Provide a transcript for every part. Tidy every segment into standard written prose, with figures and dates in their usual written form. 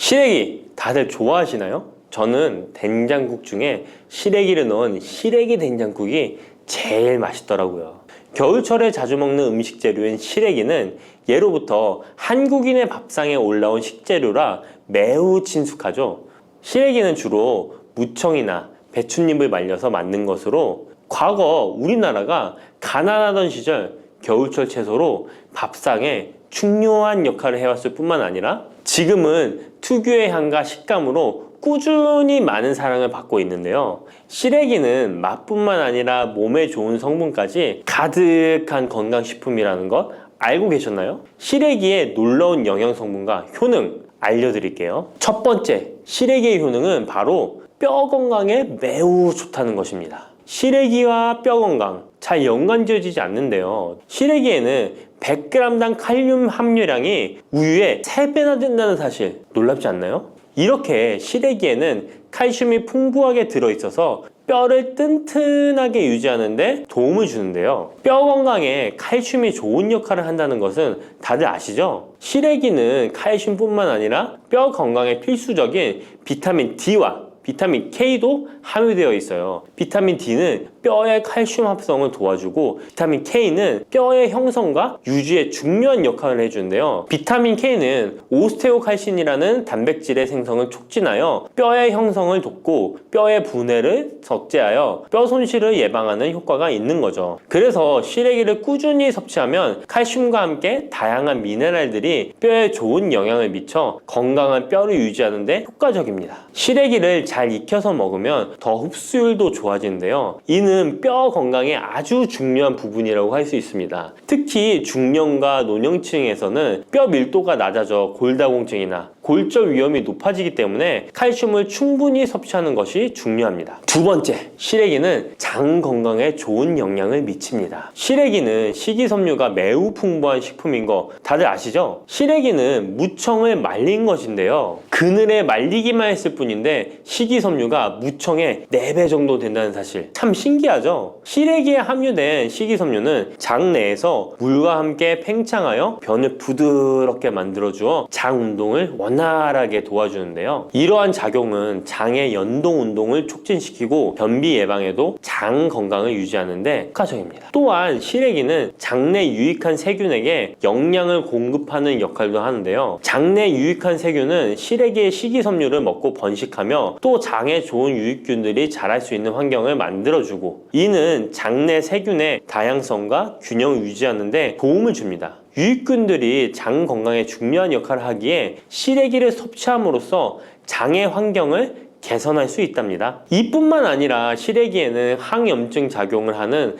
시래기 다들 좋아하시나요? 저는 된장국 중에 시래기를 넣은 시래기 된장국이 제일 맛있더라고요. 겨울철에 자주 먹는 음식 재료인 시래기는 예로부터 한국인의 밥상에 올라온 식재료라 매우 친숙하죠. 시래기는 주로 무청이나 배춧잎을 말려서 만든 것으로 과거 우리나라가 가난하던 시절 겨울철 채소로 밥상에 중요한 역할을 해왔을 뿐만 아니라 지금은 특유의 향과 식감으로 꾸준히 많은 사랑을 받고 있는데요. 시래기는 맛뿐만 아니라 몸에 좋은 성분까지 가득한 건강식품이라는 것 알고 계셨나요? 시래기의 놀라운 영양 성분과 효능 알려드릴게요. 첫 번째, 시래기의 효능은 바로 뼈 건강에 매우 좋다는 것입니다. 시래기와 뼈 건강 잘 연관지어지지 않는데요. 시래기에는 100g당 칼륨 함유량이 우유의 3배나 된다는 사실 놀랍지 않나요? 이렇게 시래기에는 칼슘이 풍부하게 들어있어서 뼈를 튼튼하게 유지하는 데 도움을 주는데요. 뼈 건강에 칼슘이 좋은 역할을 한다는 것은 다들 아시죠? 시래기는 칼슘뿐만 아니라 뼈 건강에 필수적인 비타민 D와 비타민 K도 함유되어 있어요. 비타민 D는 뼈의 칼슘 합성을 도와주고 비타민 K는 뼈의 형성과 유지에 중요한 역할을 해주는데요. 비타민 K는 오스테오칼신이라는 단백질의 생성을 촉진하여 뼈의 형성을 돕고 뼈의 분해를 억제하여 뼈 손실을 예방하는 효과가 있는 거죠. 그래서 시래기를 꾸준히 섭취하면 칼슘과 함께 다양한 미네랄들이 뼈에 좋은 영향을 미쳐 건강한 뼈를 유지하는 데 효과적입니다. 시래기를 잘 익혀서 먹으면 더 흡수율도 좋아지는데요. 이는 뼈 건강에 아주 중요한 부분이라고 할 수 있습니다. 특히 중년과 노년층에서는 뼈 밀도가 낮아져 골다공증이나 골절 위험이 높아지기 때문에 칼슘을 충분히 섭취하는 것이 중요합니다. 두 번째, 시래기는 장 건강에 좋은 영향을 미칩니다. 시래기는 식이섬유가 매우 풍부한 식품인 거 다들 아시죠? 시래기는 무청을 말린 것인데요. 그늘에 말리기만 했을 뿐인데 식이섬유가 무청의 4배 정도 된다는 사실 참 신기하죠? 시래기에 함유된 식이섬유는 장 내에서 물과 함께 팽창하여 변을 부드럽게 만들어주어 장 운동을 원활하게 도와주는데요. 이러한 작용은 장의 연동 운동을 촉진시키고 변비 예방에도 장 건강을 유지하는 데 효과적입니다. 또한 시래기는 장내 유익한 세균에게 영양을 공급하는 역할도 하는데요. 장내 유익한 세균은 시래기의 식이섬유를 먹고 번식하며 또 장에 좋은 유익균들이 자랄 수 있는 환경을 만들어주고 이는 장내 세균의 다양성과 균형을 유지하는 데 도움을 줍니다. 유익균들이 장 건강에 중요한 역할을 하기에 시래기를 섭취함으로써 장의 환경을 개선할 수 있답니다. 이뿐만 아니라 시래기에는 항염증 작용을 하는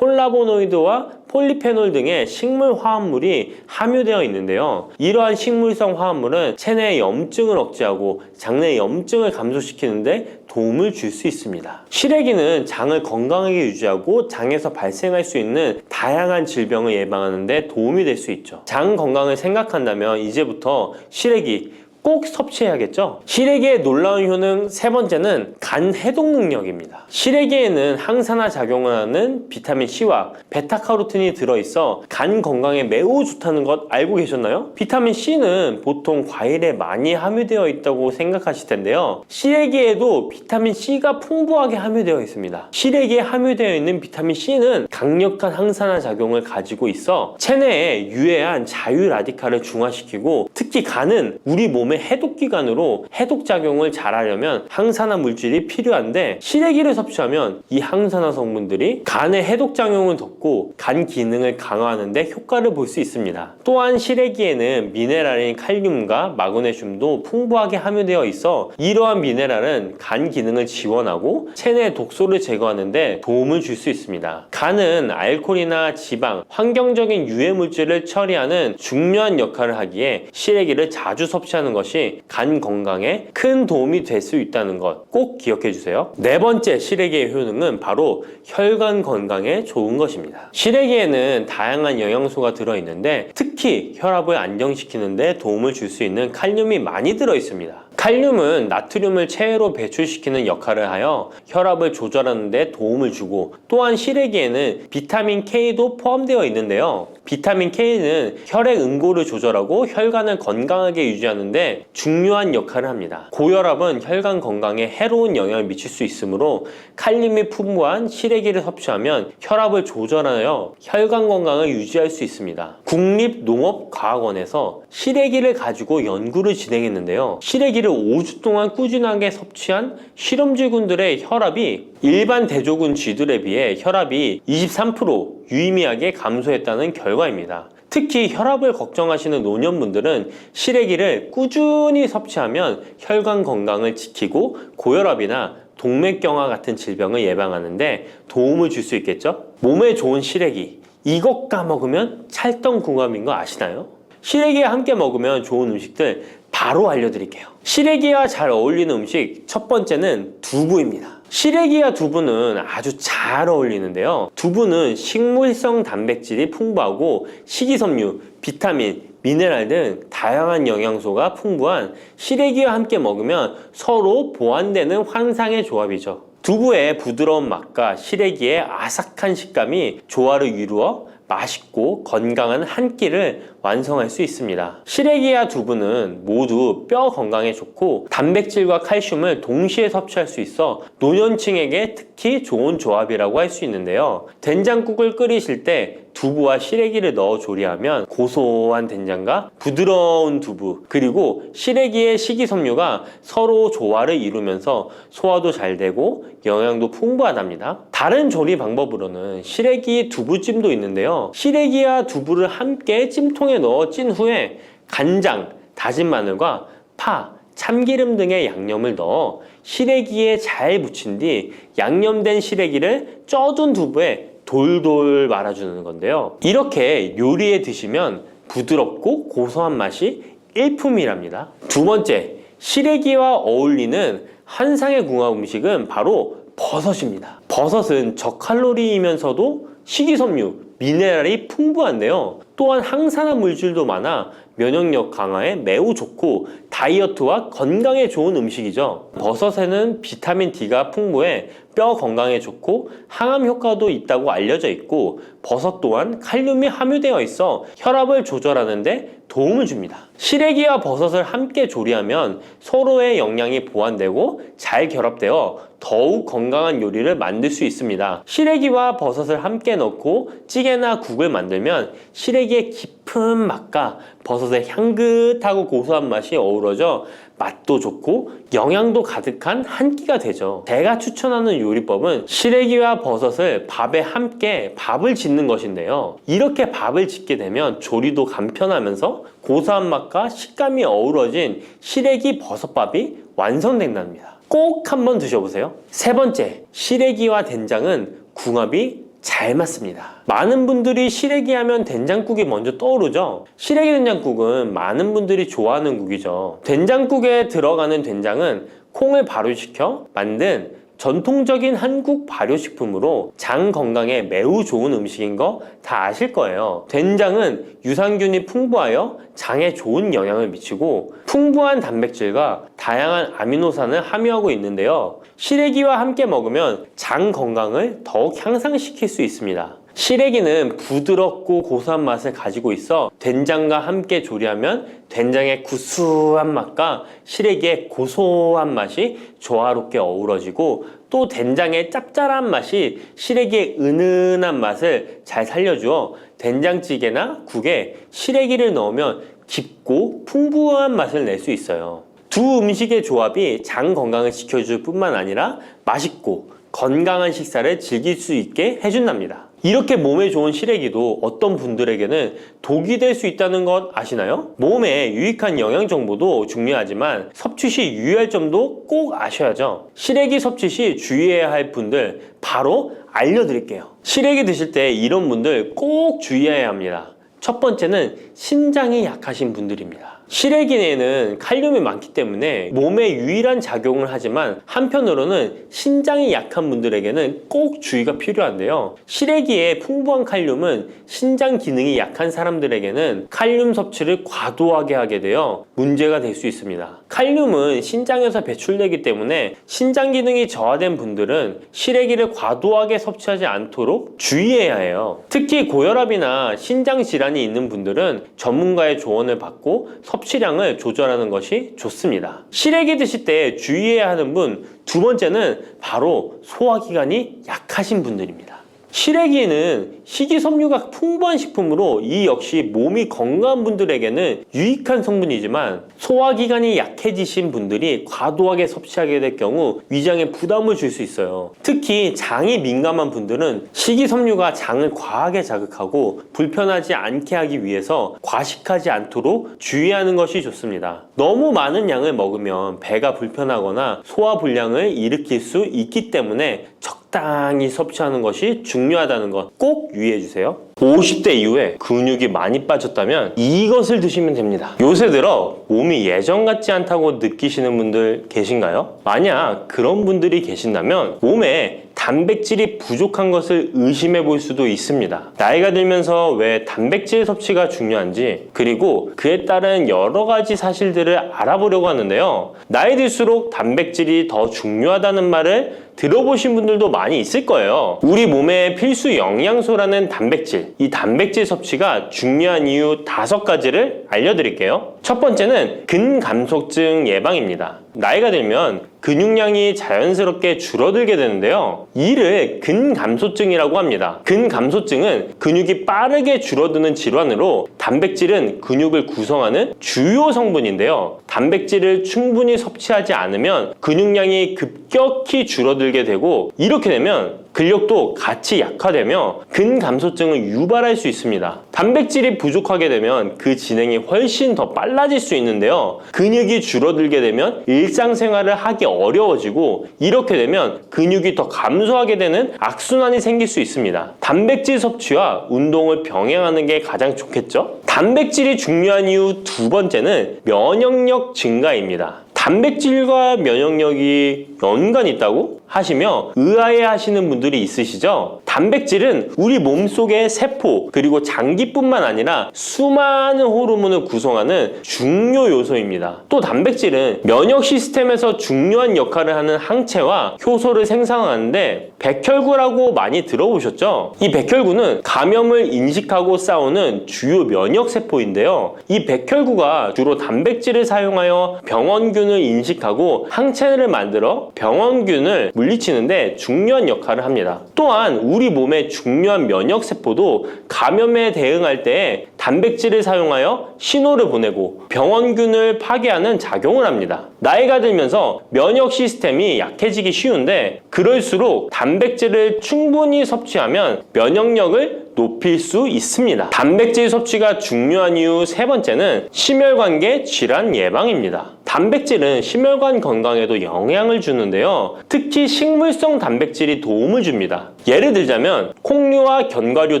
폴라보노이드와 폴리페놀 등의 식물 화합물이 함유되어 있는데요. 이러한 식물성 화합물은 체내의 염증을 억제하고 장내 염증을 감소시키는 데 도움을 줄 수 있습니다. 시래기는 장을 건강하게 유지하고 장에서 발생할 수 있는 다양한 질병을 예방하는 데 도움이 될 수 있죠. 장 건강을 생각한다면 이제부터 시래기 꼭 섭취해야겠죠? 시래기의 놀라운 효능 세 번째는 간 해독 능력입니다. 시래기에는 항산화 작용을 하는 비타민 C와 베타카로틴이 들어있어 간 건강에 매우 좋다는 것 알고 계셨나요? 비타민 C는 보통 과일에 많이 함유되어 있다고 생각하실 텐데요. 시래기에도 비타민 C가 풍부하게 함유되어 있습니다. 시래기에 함유되어 있는 비타민 C는 강력한 항산화 작용을 가지고 있어 체내에 유해한 자유 라디칼을 중화시키고 특히 간은 우리 몸의 해독기관으로 해독작용을 잘하려면 항산화 물질이 필요한데 시래기를 섭취하면 이 항산화 성분들이 간의 해독작용을 돕고 간 기능을 강화하는 데 효과를 볼 수 있습니다. 또한 시래기에는 미네랄인 칼륨과 마그네슘도 풍부하게 함유되어 있어 이러한 미네랄은 간 기능을 지원하고 체내 독소를 제거하는 데 도움을 줄 수 있습니다. 간은 알코올이나 지방, 환경적인 유해 물질을 처리하는 중요한 역할을 하기에 시래기를 자주 섭취하는 것이 간 건강에 큰 도움이 될 수 있다는 것 꼭 기억해 주세요. 네 번째 시래기의 효능은 바로 혈관 건강에 좋은 것입니다. 시래기에는 다양한 영양소가 들어있는데 특히 혈압을 안정시키는 데 도움을 줄 수 있는 칼륨이 많이 들어있습니다. 칼륨은 나트륨을 체외로 배출시키는 역할을 하여 혈압을 조절하는 데 도움을 주고, 또한 시래기에는 비타민 K도 포함되어 있는데요. 비타민 K는 혈액 응고를 조절하고 혈관을 건강하게 유지하는 데 중요한 역할을 합니다. 고혈압은 혈관 건강에 해로운 영향을 미칠 수 있으므로 칼륨이 풍부한 시래기를 섭취하면 혈압을 조절하여 혈관 건강을 유지할 수 있습니다. 국립농업과학원에서 시래기를 가지고 연구를 진행했는데요. 시래기를 5주 동안 꾸준하게 섭취한 실험쥐군들의 혈압이 일반 대조군 쥐들에 비해 혈압이 23% 유의미하게 감소했다는 결과입니다. 특히 혈압을 걱정하시는 노년분들은 시래기를 꾸준히 섭취하면 혈관 건강을 지키고 고혈압이나 동맥경화 같은 질병을 예방하는데 도움을 줄 수 있겠죠? 몸에 좋은 시래기, 이것 까먹으면 찰떡궁합인 거 아시나요? 시래기와 함께 먹으면 좋은 음식들 바로 알려드릴게요. 시래기와 잘 어울리는 음식 첫 번째는 두부입니다. 시래기와 두부는 아주 잘 어울리는데요. 두부는 식물성 단백질이 풍부하고 식이섬유, 비타민, 미네랄 등 다양한 영양소가 풍부한 시래기와 함께 먹으면 서로 보완되는 환상의 조합이죠. 두부의 부드러운 맛과 시래기의 아삭한 식감이 조화를 이루어 맛있고 건강한 한 끼를 완성할 수 있습니다. 시래기와 두부는 모두 뼈 건강에 좋고 단백질과 칼슘을 동시에 섭취할 수 있어 노년층에게 특히 좋은 조합이라고 할 수 있는데요. 된장국을 끓이실 때 두부와 시래기를 넣어 조리하면 고소한 된장과 부드러운 두부, 그리고 시래기의 식이섬유가 서로 조화를 이루면서 소화도 잘 되고 영양도 풍부하답니다. 다른 조리 방법으로는 시래기 두부찜도 있는데요. 시래기와 두부를 함께 찜통에 넣어 찐 후에 간장, 다진 마늘과 파, 참기름 등의 양념을 넣어 시래기에 잘 묻힌 뒤 양념된 시래기를 쪄둔 두부에 돌돌 말아주는 건데요. 이렇게 요리해 드시면 부드럽고 고소한 맛이 일품이랍니다. 두 번째, 시래기와 어울리는 환상의 궁합 음식은 바로 버섯입니다. 버섯은 저칼로리이면서도 식이섬유, 미네랄이 풍부한데요. 또한 항산화 물질도 많아 면역력 강화에 매우 좋고 다이어트와 건강에 좋은 음식이죠. 버섯에는 비타민 D가 풍부해 뼈 건강에 좋고 항암 효과도 있다고 알려져 있고, 버섯 또한 칼륨이 함유되어 있어 혈압을 조절하는 데 도움을 줍니다. 시래기와 버섯을 함께 조리하면 서로의 영양이 보완되고 잘 결합되어 더욱 건강한 요리를 만들 수 있습니다. 시래기와 버섯을 함께 넣고 찌개나 국을 만들면 시래기의 깊은 맛과 버섯의 향긋하고 고소한 맛이 어우러져 맛도 좋고 영양도 가득한 한 끼가 되죠. 제가 추천하는 요리법은 시래기와 버섯을 밥에 함께 밥을 짓는 것인데요. 이렇게 밥을 짓게 되면 조리도 간편하면서 고소한 맛과 식감이 어우러진 시래기 버섯밥이 완성된답니다. 꼭 한번 드셔보세요. 세 번째, 시래기와 된장은 궁합이 잘 맞습니다. 많은 분들이 시래기 하면 된장국이 먼저 떠오르죠. 시래기 된장국은 많은 분들이 좋아하는 국이죠. 된장국에 들어가는 된장은 콩을 발효시켜 만든 전통적인 한국 발효식품으로 장 건강에 매우 좋은 음식인 거 다 아실 거예요. 된장은 유산균이 풍부하여 장에 좋은 영향을 미치고 풍부한 단백질과 다양한 아미노산을 함유하고 있는데요. 시래기와 함께 먹으면 장 건강을 더욱 향상시킬 수 있습니다. 시래기는 부드럽고 고소한 맛을 가지고 있어 된장과 함께 조리하면 된장의 구수한 맛과 시래기의 고소한 맛이 조화롭게 어우러지고, 또 된장의 짭짤한 맛이 시래기의 은은한 맛을 잘 살려주어 된장찌개나 국에 시래기를 넣으면 깊고 풍부한 맛을 낼 수 있어요. 두 음식의 조합이 장 건강을 지켜줄 뿐만 아니라 맛있고 건강한 식사를 즐길 수 있게 해준답니다. 이렇게 몸에 좋은 시래기도 어떤 분들에게는 독이 될 수 있다는 것 아시나요? 몸에 유익한 영양 정보도 중요하지만 섭취 시 유의할 점도 꼭 아셔야죠. 시래기 섭취 시 주의해야 할 분들 바로 알려드릴게요. 시래기 드실 때 이런 분들 꼭 주의해야 합니다. 첫 번째는 신장이 약하신 분들입니다. 시래기에는 칼륨이 많기 때문에 몸에 유일한 작용을 하지만 한편으로는 신장이 약한 분들에게는 꼭 주의가 필요한데요. 시래기에 풍부한 칼륨은 신장 기능이 약한 사람들에게는 칼륨 섭취를 과도하게 하게 되어 문제가 될 수 있습니다. 칼륨은 신장에서 배출되기 때문에 신장 기능이 저하된 분들은 시래기를 과도하게 섭취하지 않도록 주의해야 해요. 특히 고혈압이나 신장 질환이 있는 분들은 전문가의 조언을 받고 섭취량을 조절하는 것이 좋습니다. 시래기 드실 때 주의해야 하는 분 두 번째는 바로 소화기관이 약하신 분들입니다. 시래기는 식이섬유가 풍부한 식품으로 이 역시 몸이 건강한 분들에게는 유익한 성분이지만 소화기관이 약해지신 분들이 과도하게 섭취하게 될 경우 위장에 부담을 줄 수 있어요. 특히 장이 민감한 분들은 식이섬유가 장을 과하게 자극하고 불편하지 않게 하기 위해서 과식하지 않도록 주의하는 것이 좋습니다. 너무 많은 양을 먹으면 배가 불편하거나 소화불량을 일으킬 수 있기 때문에 적당히 섭취하는 것이 중요하다는 것 꼭 유의해 주세요. 50대 이후에 근육이 많이 빠졌다면 이것을 드시면 됩니다. 요새 들어 몸이 예전 같지 않다고 느끼시는 분들 계신가요? 만약 그런 분들이 계신다면 몸에 단백질이 부족한 것을 의심해 볼 수도 있습니다. 나이가 들면서 왜 단백질 섭취가 중요한지 그리고 그에 따른 여러 가지 사실들을 알아보려고 하는데요. 나이 들수록 단백질이 더 중요하다는 말을 들어보신 분들도 많이 있을 거예요. 우리 몸의 필수 영양소라는 단백질, 이 단백질 섭취가 중요한 이유 5가지를 알려드릴게요. 첫 번째는 근감소증 예방입니다. 나이가 들면 근육량이 자연스럽게 줄어들게 되는데요. 이를 근감소증이라고 합니다. 근감소증은 근육이 빠르게 줄어드는 질환으로 단백질은 근육을 구성하는 주요 성분인데요. 단백질을 충분히 섭취하지 않으면 근육량이 급격히 줄어들게 되고 이렇게 되면 근력도 같이 약화되며 근감소증을 유발할 수 있습니다. 단백질이 부족하게 되면 그 진행이 훨씬 더 빨라질 수 있는데요. 근육이 줄어들게 되면 일상생활을 하기 어려워지고 이렇게 되면 근육이 더 감소하게 되는 악순환이 생길 수 있습니다. 단백질 섭취와 운동을 병행하는 게 가장 좋겠죠? 단백질이 중요한 이유 2번째는 면역력 증가입니다. 단백질과 면역력이 연관이 있다고 하시며 의아해 하시는 분들이 있으시죠? 단백질은 우리 몸속의 세포 그리고 장기뿐만 아니라 수많은 호르몬을 구성하는 중요 요소입니다. 또 단백질은 면역 시스템에서 중요한 역할을 하는 항체와 효소를 생산하는데 백혈구라고 많이 들어보셨죠? 이 백혈구는 감염을 인식하고 싸우는 주요 면역 세포인데요. 이 백혈구가 주로 단백질을 사용하여 병원균을 인식하고 항체를 만들어 병원균을 물리치는데 중요한 역할을 합니다. 또한 우리 몸의 중요한 면역 세포도 감염에 대응할 때 단백질을 사용하여 신호를 보내고 병원균을 파괴하는 작용을 합니다. 나이가 들면서 면역 시스템이 약해지기 쉬운데 그럴수록 단백질을 충분히 섭취하면 면역력을 높일 수 있습니다. 단백질 섭취가 중요한 이유 3번째는 심혈관계 질환 예방입니다. 단백질은 심혈관 건강에도 영향을 주는데요. 특히 식물성 단백질이 도움을 줍니다. 예를 들자면 콩류와 견과류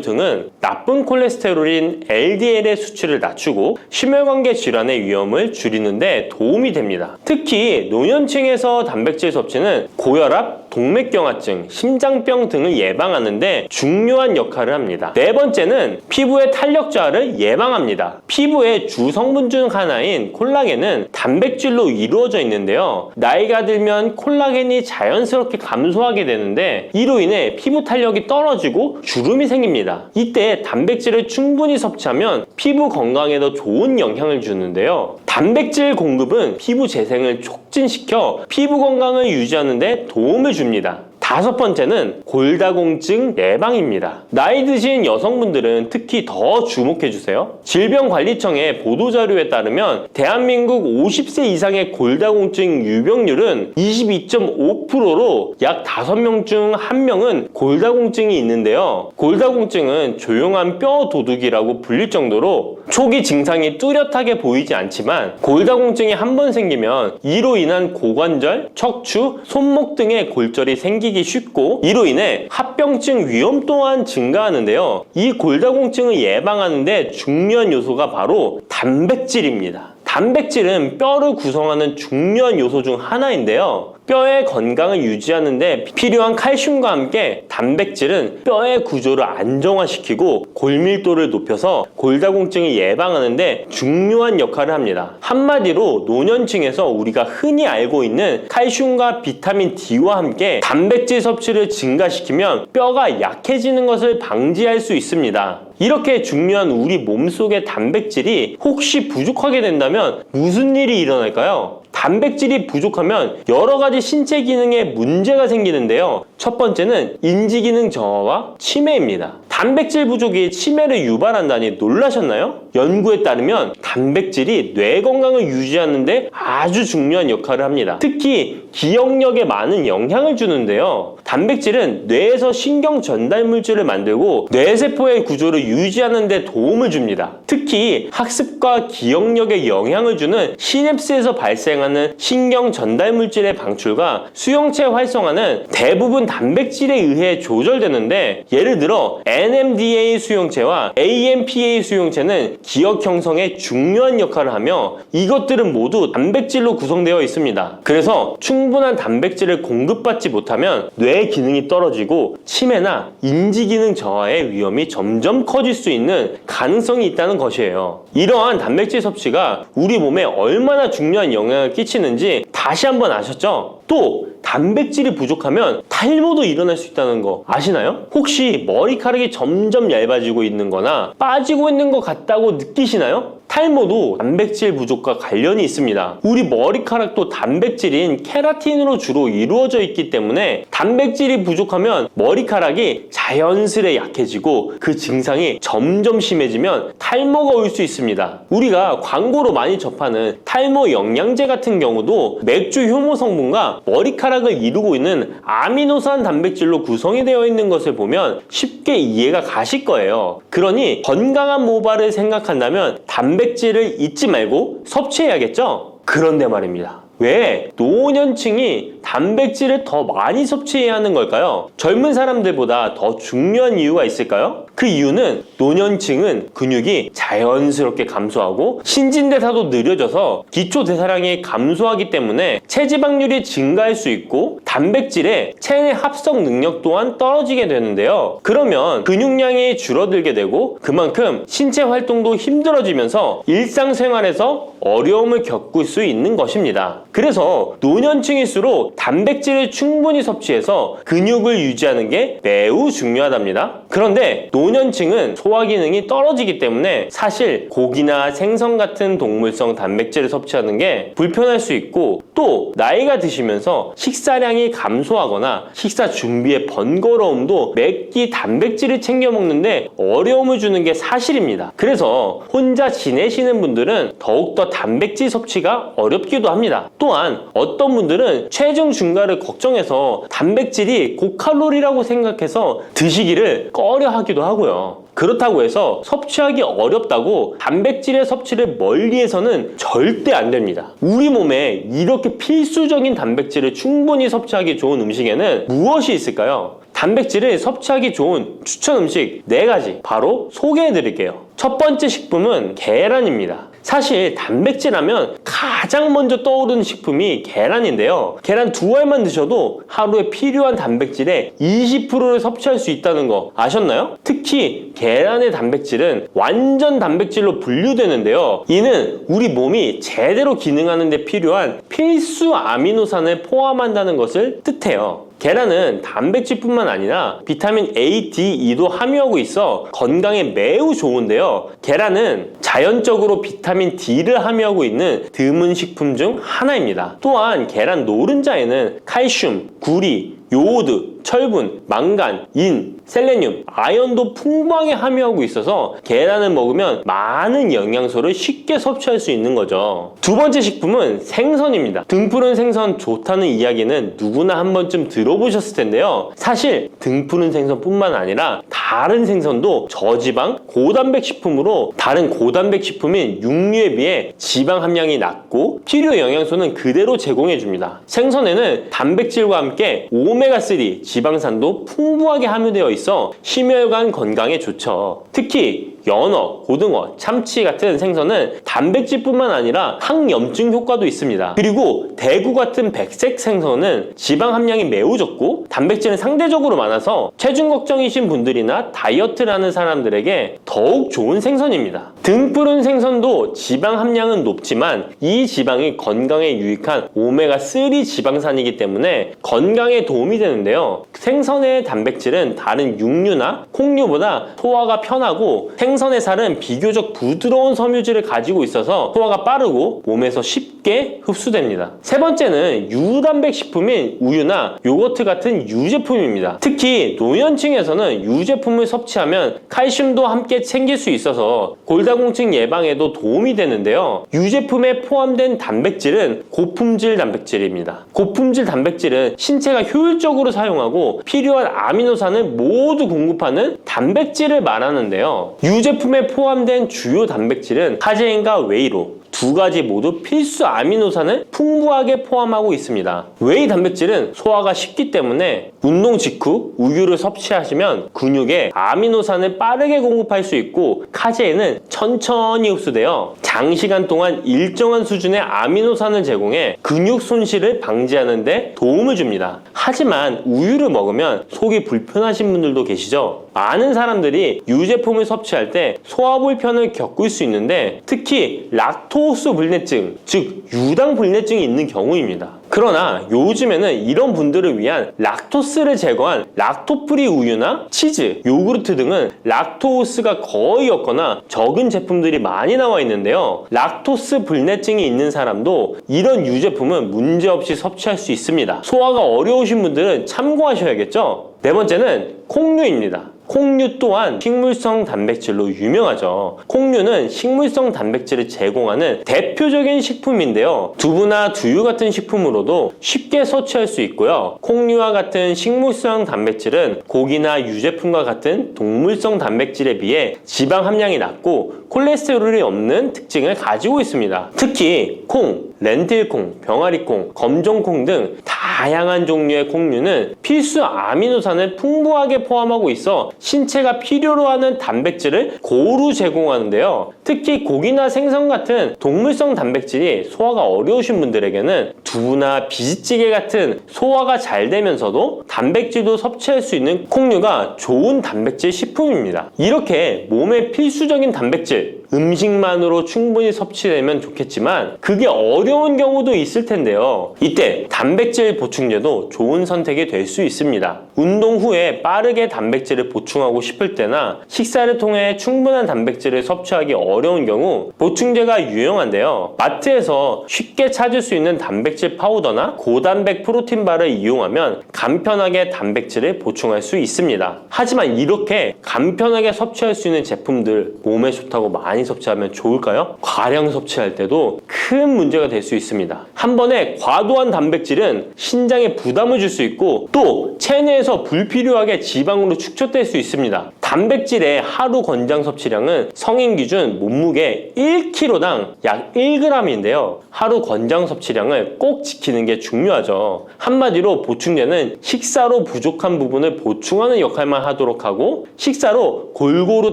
등은 나쁜 콜레스테롤인 LDL의 수치를 낮추고 심혈관계 질환의 위험을 줄이는데 도움이 됩니다. 특히 노년층에서 단백질 섭취는 고혈압, 동맥경화증, 심장병 등을 예방하는데 중요한 역할을 합니다. 4번째는 피부의 탄력 저하를 예방합니다. 피부의 주 성분 중 하나인 콜라겐은 단백질로 이루어져 있는데요. 나이가 들면 콜라겐이 자연스럽게 감소하게 되는데 이로 인해 피부 탄력이 떨어지고 주름이 생깁니다. 이때 단백질을 충분히 섭취하면 피부 건강에도 좋은 영향을 주는데요. 단백질 공급은 피부 재생을 촉진시켜 피부 건강을 유지하는 데 도움을 줍니다. 5번째는 골다공증 예방입니다. 나이 드신 여성분들은 특히 더 주목해주세요. 질병관리청의 보도자료에 따르면 대한민국 50세 이상의 골다공증 유병률은 22.5%로 약 5명 중 1명은 골다공증이 있는데요. 골다공증은 조용한 뼈 도둑이라고 불릴 정도로 초기 증상이 뚜렷하게 보이지 않지만 골다공증이 한 번 생기면 이로 인한 고관절, 척추, 손목 등의 골절이 생기기 쉽고 이로 인해 합병증 위험 또한 증가하는데요. 이 골다공증을 예방하는 데 중요한 요소가 바로 단백질입니다. 단백질은 뼈를 구성하는 중요한 요소 중 하나인데요. 뼈의 건강을 유지하는 데 필요한 칼슘과 함께 단백질은 뼈의 구조를 안정화시키고 골밀도를 높여서 골다공증을 예방하는 데 중요한 역할을 합니다. 한마디로 노년층에서 우리가 흔히 알고 있는 칼슘과 비타민 D와 함께 단백질 섭취를 증가시키면 뼈가 약해지는 것을 방지할 수 있습니다. 이렇게 중요한 우리 몸속의 단백질이 혹시 부족하게 된다면 무슨 일이 일어날까요? 단백질이 부족하면 여러 가지 신체 기능에 문제가 생기는데요. 첫 번째는 인지 기능 저하와 치매입니다. 단백질 부족이 치매를 유발한다니 놀라셨나요? 연구에 따르면 단백질이 뇌 건강을 유지하는 데 아주 중요한 역할을 합니다. 특히 기억력에 많은 영향을 주는데요. 단백질은 뇌에서 신경 전달 물질을 만들고 뇌세포의 구조를 유지하는 데 도움을 줍니다. 특히 학습과 기억력에 영향을 주는 시냅스에서 발생하는 신경 전달 물질의 방출과 수용체 활성화는 대부분 단백질에 의해 조절되는데, 예를 들어 NMDA 수용체와 AMPA 수용체는 기억 형성에 중요한 역할을 하며 이것들은 모두 단백질로 구성되어 있습니다. 그래서 충분한 단백질을 공급받지 못하면 뇌 기능이 떨어지고 치매나 인지 기능 저하의 위험이 점점 커질 수 있는 가능성이 있다는 것이에요. 이러한 단백질 섭취가 우리 몸에 얼마나 중요한 영향을 끼치는지 다시 한번 아셨죠? 또 단백질이 부족하면 탈모도 일어날 수 있다는 거 아시나요? 혹시 머리카락이 점점 얇아지고 있는 거나 빠지고 있는 것 같다고 느끼시나요? 탈모도 단백질 부족과 관련이 있습니다. 우리 머리카락도 단백질인 케라틴으로 주로 이루어져 있기 때문에 단백질이 부족하면 머리카락이 자연스레 약해지고 그 증상이 점점 심해지면 탈모가 올 수 있습니다. 우리가 광고로 많이 접하는 탈모 영양제 같은 경우도 맥주 효모 성분과 머리카락을 이루고 있는 아미노산 단백질로 구성이 되어 있는 것을 보면 쉽게 이해가 가실 거예요. 그러니 건강한 모발을 생각한다면 단백질을 잊지 말고 섭취해야겠죠? 그런데 말입니다. 왜 노년층이 단백질을 더 많이 섭취해야 하는 걸까요? 젊은 사람들보다 더 중요한 이유가 있을까요? 그 이유는 노년층은 근육이 자연스럽게 감소하고 신진대사도 느려져서 기초대사량이 감소하기 때문에 체지방률이 증가할 수 있고 단백질의 체내 합성 능력 또한 떨어지게 되는데요. 그러면 근육량이 줄어들게 되고 그만큼 신체 활동도 힘들어지면서 일상생활에서 어려움을 겪을 수 있는 것입니다. 그래서 노년층일수록 단백질을 충분히 섭취해서 근육을 유지하는 게 매우 중요하답니다. 그런데 노년층은 소화 기능이 떨어지기 때문에 사실 고기나 생선 같은 동물성 단백질을 섭취하는 게 불편할 수 있고, 또 나이가 드시면서 식사량이 감소하거나 식사 준비의 번거로움도 매끼 단백질을 챙겨 먹는데 어려움을 주는 게 사실입니다. 그래서 혼자 지내시는 분들은 더욱더 단백질 섭취가 어렵기도 합니다. 또한 어떤 분들은 체중 증가를 걱정해서 단백질이 고칼로리라고 생각해서 드시기를 꺼려 하기도 하고요. 그렇다고 해서 섭취하기 어렵다고 단백질의 섭취를 멀리해서는 절대 안 됩니다. 우리 몸에 이렇게 필수적인 단백질을 충분히 섭취하기 좋은 음식에는 무엇이 있을까요? 단백질을 섭취하기 좋은 추천 음식 4가지 바로 소개해 드릴게요. 첫 번째 식품은 계란입니다. 사실 단백질 하면 가장 먼저 떠오르는 식품이 계란인데요. 계란 2알만 드셔도 하루에 필요한 단백질의 20%를 섭취할 수 있다는 거 아셨나요? 특히 계란의 단백질은 완전 단백질로 분류되는데요. 이는 우리 몸이 제대로 기능하는 데 필요한 필수 아미노산을 포함한다는 것을 뜻해요. 계란은 단백질뿐만 아니라 비타민 A, D, E도 함유하고 있어 건강에 매우 좋은데요. 계란은 자연적으로 비타민 D를 함유하고 있는 드문 식품 중 하나입니다. 또한 계란 노른자에는 칼슘, 구리, 요오드, 철분, 망간, 인, 셀레늄, 아연도 풍부하게 함유하고 있어서 계란을 먹으면 많은 영양소를 쉽게 섭취할 수 있는 거죠. 두 번째 식품은 생선입니다. 등푸른 생선 좋다는 이야기는 누구나 한 번쯤 들어보셨을 텐데요. 사실 등푸른 생선뿐만 아니라 다른 생선도 저지방, 고단백 식품으로 다른 고단백 식품인 육류에 비해 지방 함량이 낮고 필요 영양소는 그대로 제공해 줍니다. 생선에는 단백질과 함께 오메가3 지방산도 풍부하게 함유되어 있어 심혈관 건강에 좋죠. 특히 연어, 고등어, 참치 같은 생선은 단백질뿐만 아니라 항염증 효과도 있습니다. 그리고 대구 같은 백색 생선은 지방 함량이 매우 적고 단백질은 상대적으로 많아서 체중 걱정이신 분들이나 다이어트를 하는 사람들에게 더욱 좋은 생선입니다. 등푸른 생선도 지방 함량은 높지만 이 지방이 건강에 유익한 오메가3 지방산이기 때문에 건강에 도움이 되는데요. 생선의 단백질은 다른 육류나 콩류보다 소화가 편하고 생선의 살은 비교적 부드러운 섬유질을 가지고 있어서 소화가 빠르고 몸에서 쉽게 흡수됩니다. 세 번째는 유단백 식품인 우유나 요거트 같은 유제품입니다. 특히 노년층에서는 유제품을 섭취하면 칼슘도 함께 챙길 수 있어서 골다공증 예방에도 도움이 되는데요. 유제품에 포함된 단백질은 고품질 단백질입니다. 고품질 단백질은 신체가 효율적으로 사용하고 필요한 아미노산을 모두 공급하는 단백질을 말하는데요. 유제품에 포함된 주요 단백질은 카제인과 웨이로 두 가지 모두 필수 아미노산을 풍부하게 포함하고 있습니다. 웨이 단백질은 소화가 쉽기 때문에 운동 직후 우유를 섭취하시면 근육에 아미노산을 빠르게 공급할 수 있고 카제인은 천천히 흡수되어 장시간 동안 일정한 수준의 아미노산을 제공해 근육 손실을 방지하는 데 도움을 줍니다. 하지만 우유를 먹으면 속이 불편하신 분들도 계시죠? 많은 사람들이 유제품을 섭취할 때 소화 불편을 겪을 수 있는데 특히 락토스 불내증, 즉 유당 불내증이 있는 경우입니다. 그러나 요즘에는 이런 분들을 위한 락토스를 제거한 락토프리 우유나 치즈, 요구르트 등은 락토스가 거의 없거나 적은 제품들이 많이 나와 있는데요. 락토스 불내증이 있는 사람도 이런 유제품은 문제없이 섭취할 수 있습니다. 소화가 어려우신 분들은 참고하셔야겠죠? 네 번째는 콩류입니다. 콩류 또한 식물성 단백질로 유명하죠. 콩류는 식물성 단백질을 제공하는 대표적인 식품인데요. 두부나 두유 같은 식품으로도 쉽게 섭취할 수 있고요. 콩류와 같은 식물성 단백질은 고기나 유제품과 같은 동물성 단백질에 비해 지방 함량이 낮고 콜레스테롤이 없는 특징을 가지고 있습니다. 특히 콩, 렌틸콩, 병아리콩, 검정콩 등 다양한 종류의 콩류는 필수 아미노산을 풍부하게 포함하고 있어 신체가 필요로 하는 단백질을 고루 제공하는데요. 특히 고기나 생선 같은 동물성 단백질이 소화가 어려우신 분들에게는 두부나 비지찌개 같은 소화가 잘 되면서도 단백질도 섭취할 수 있는 콩류가 좋은 단백질 식품입니다. 이렇게 몸에 필수적인 단백질, 음식만으로 충분히 섭취되면 좋겠지만 그게 어려운 경우도 있을 텐데요. 이때 단백질 보충제도 좋은 선택이 될 수 있습니다. 운동 후에 빠르게 단백질을 보충하고 싶을 때나 식사를 통해 충분한 단백질을 섭취하기 어려운 경우 보충제가 유용한데요. 마트에서 쉽게 찾을 수 있는 단백질 파우더나 고단백 프로틴바를 이용하면 간편하게 단백질을 보충할 수 있습니다. 하지만 이렇게 간편하게 섭취할 수 있는 제품들 몸에 좋다고 많이 섭취하면 좋을까요? 과량 섭취할 때도 큰 문제가 될 수 있습니다. 한 번에 과도한 단백질은 신장에 부담을 줄 수 있고 또 체내에서 불필요하게 지방으로 축적될 수 있습니다. 단백질의 하루 권장 섭취량은 성인 기준 몸무게 1kg당 약 1g인데요. 하루 권장 섭취량을 꼭 지키는 게 중요하죠. 한마디로 보충제는 식사로 부족한 부분을 보충하는 역할만 하도록 하고 식사로 골고루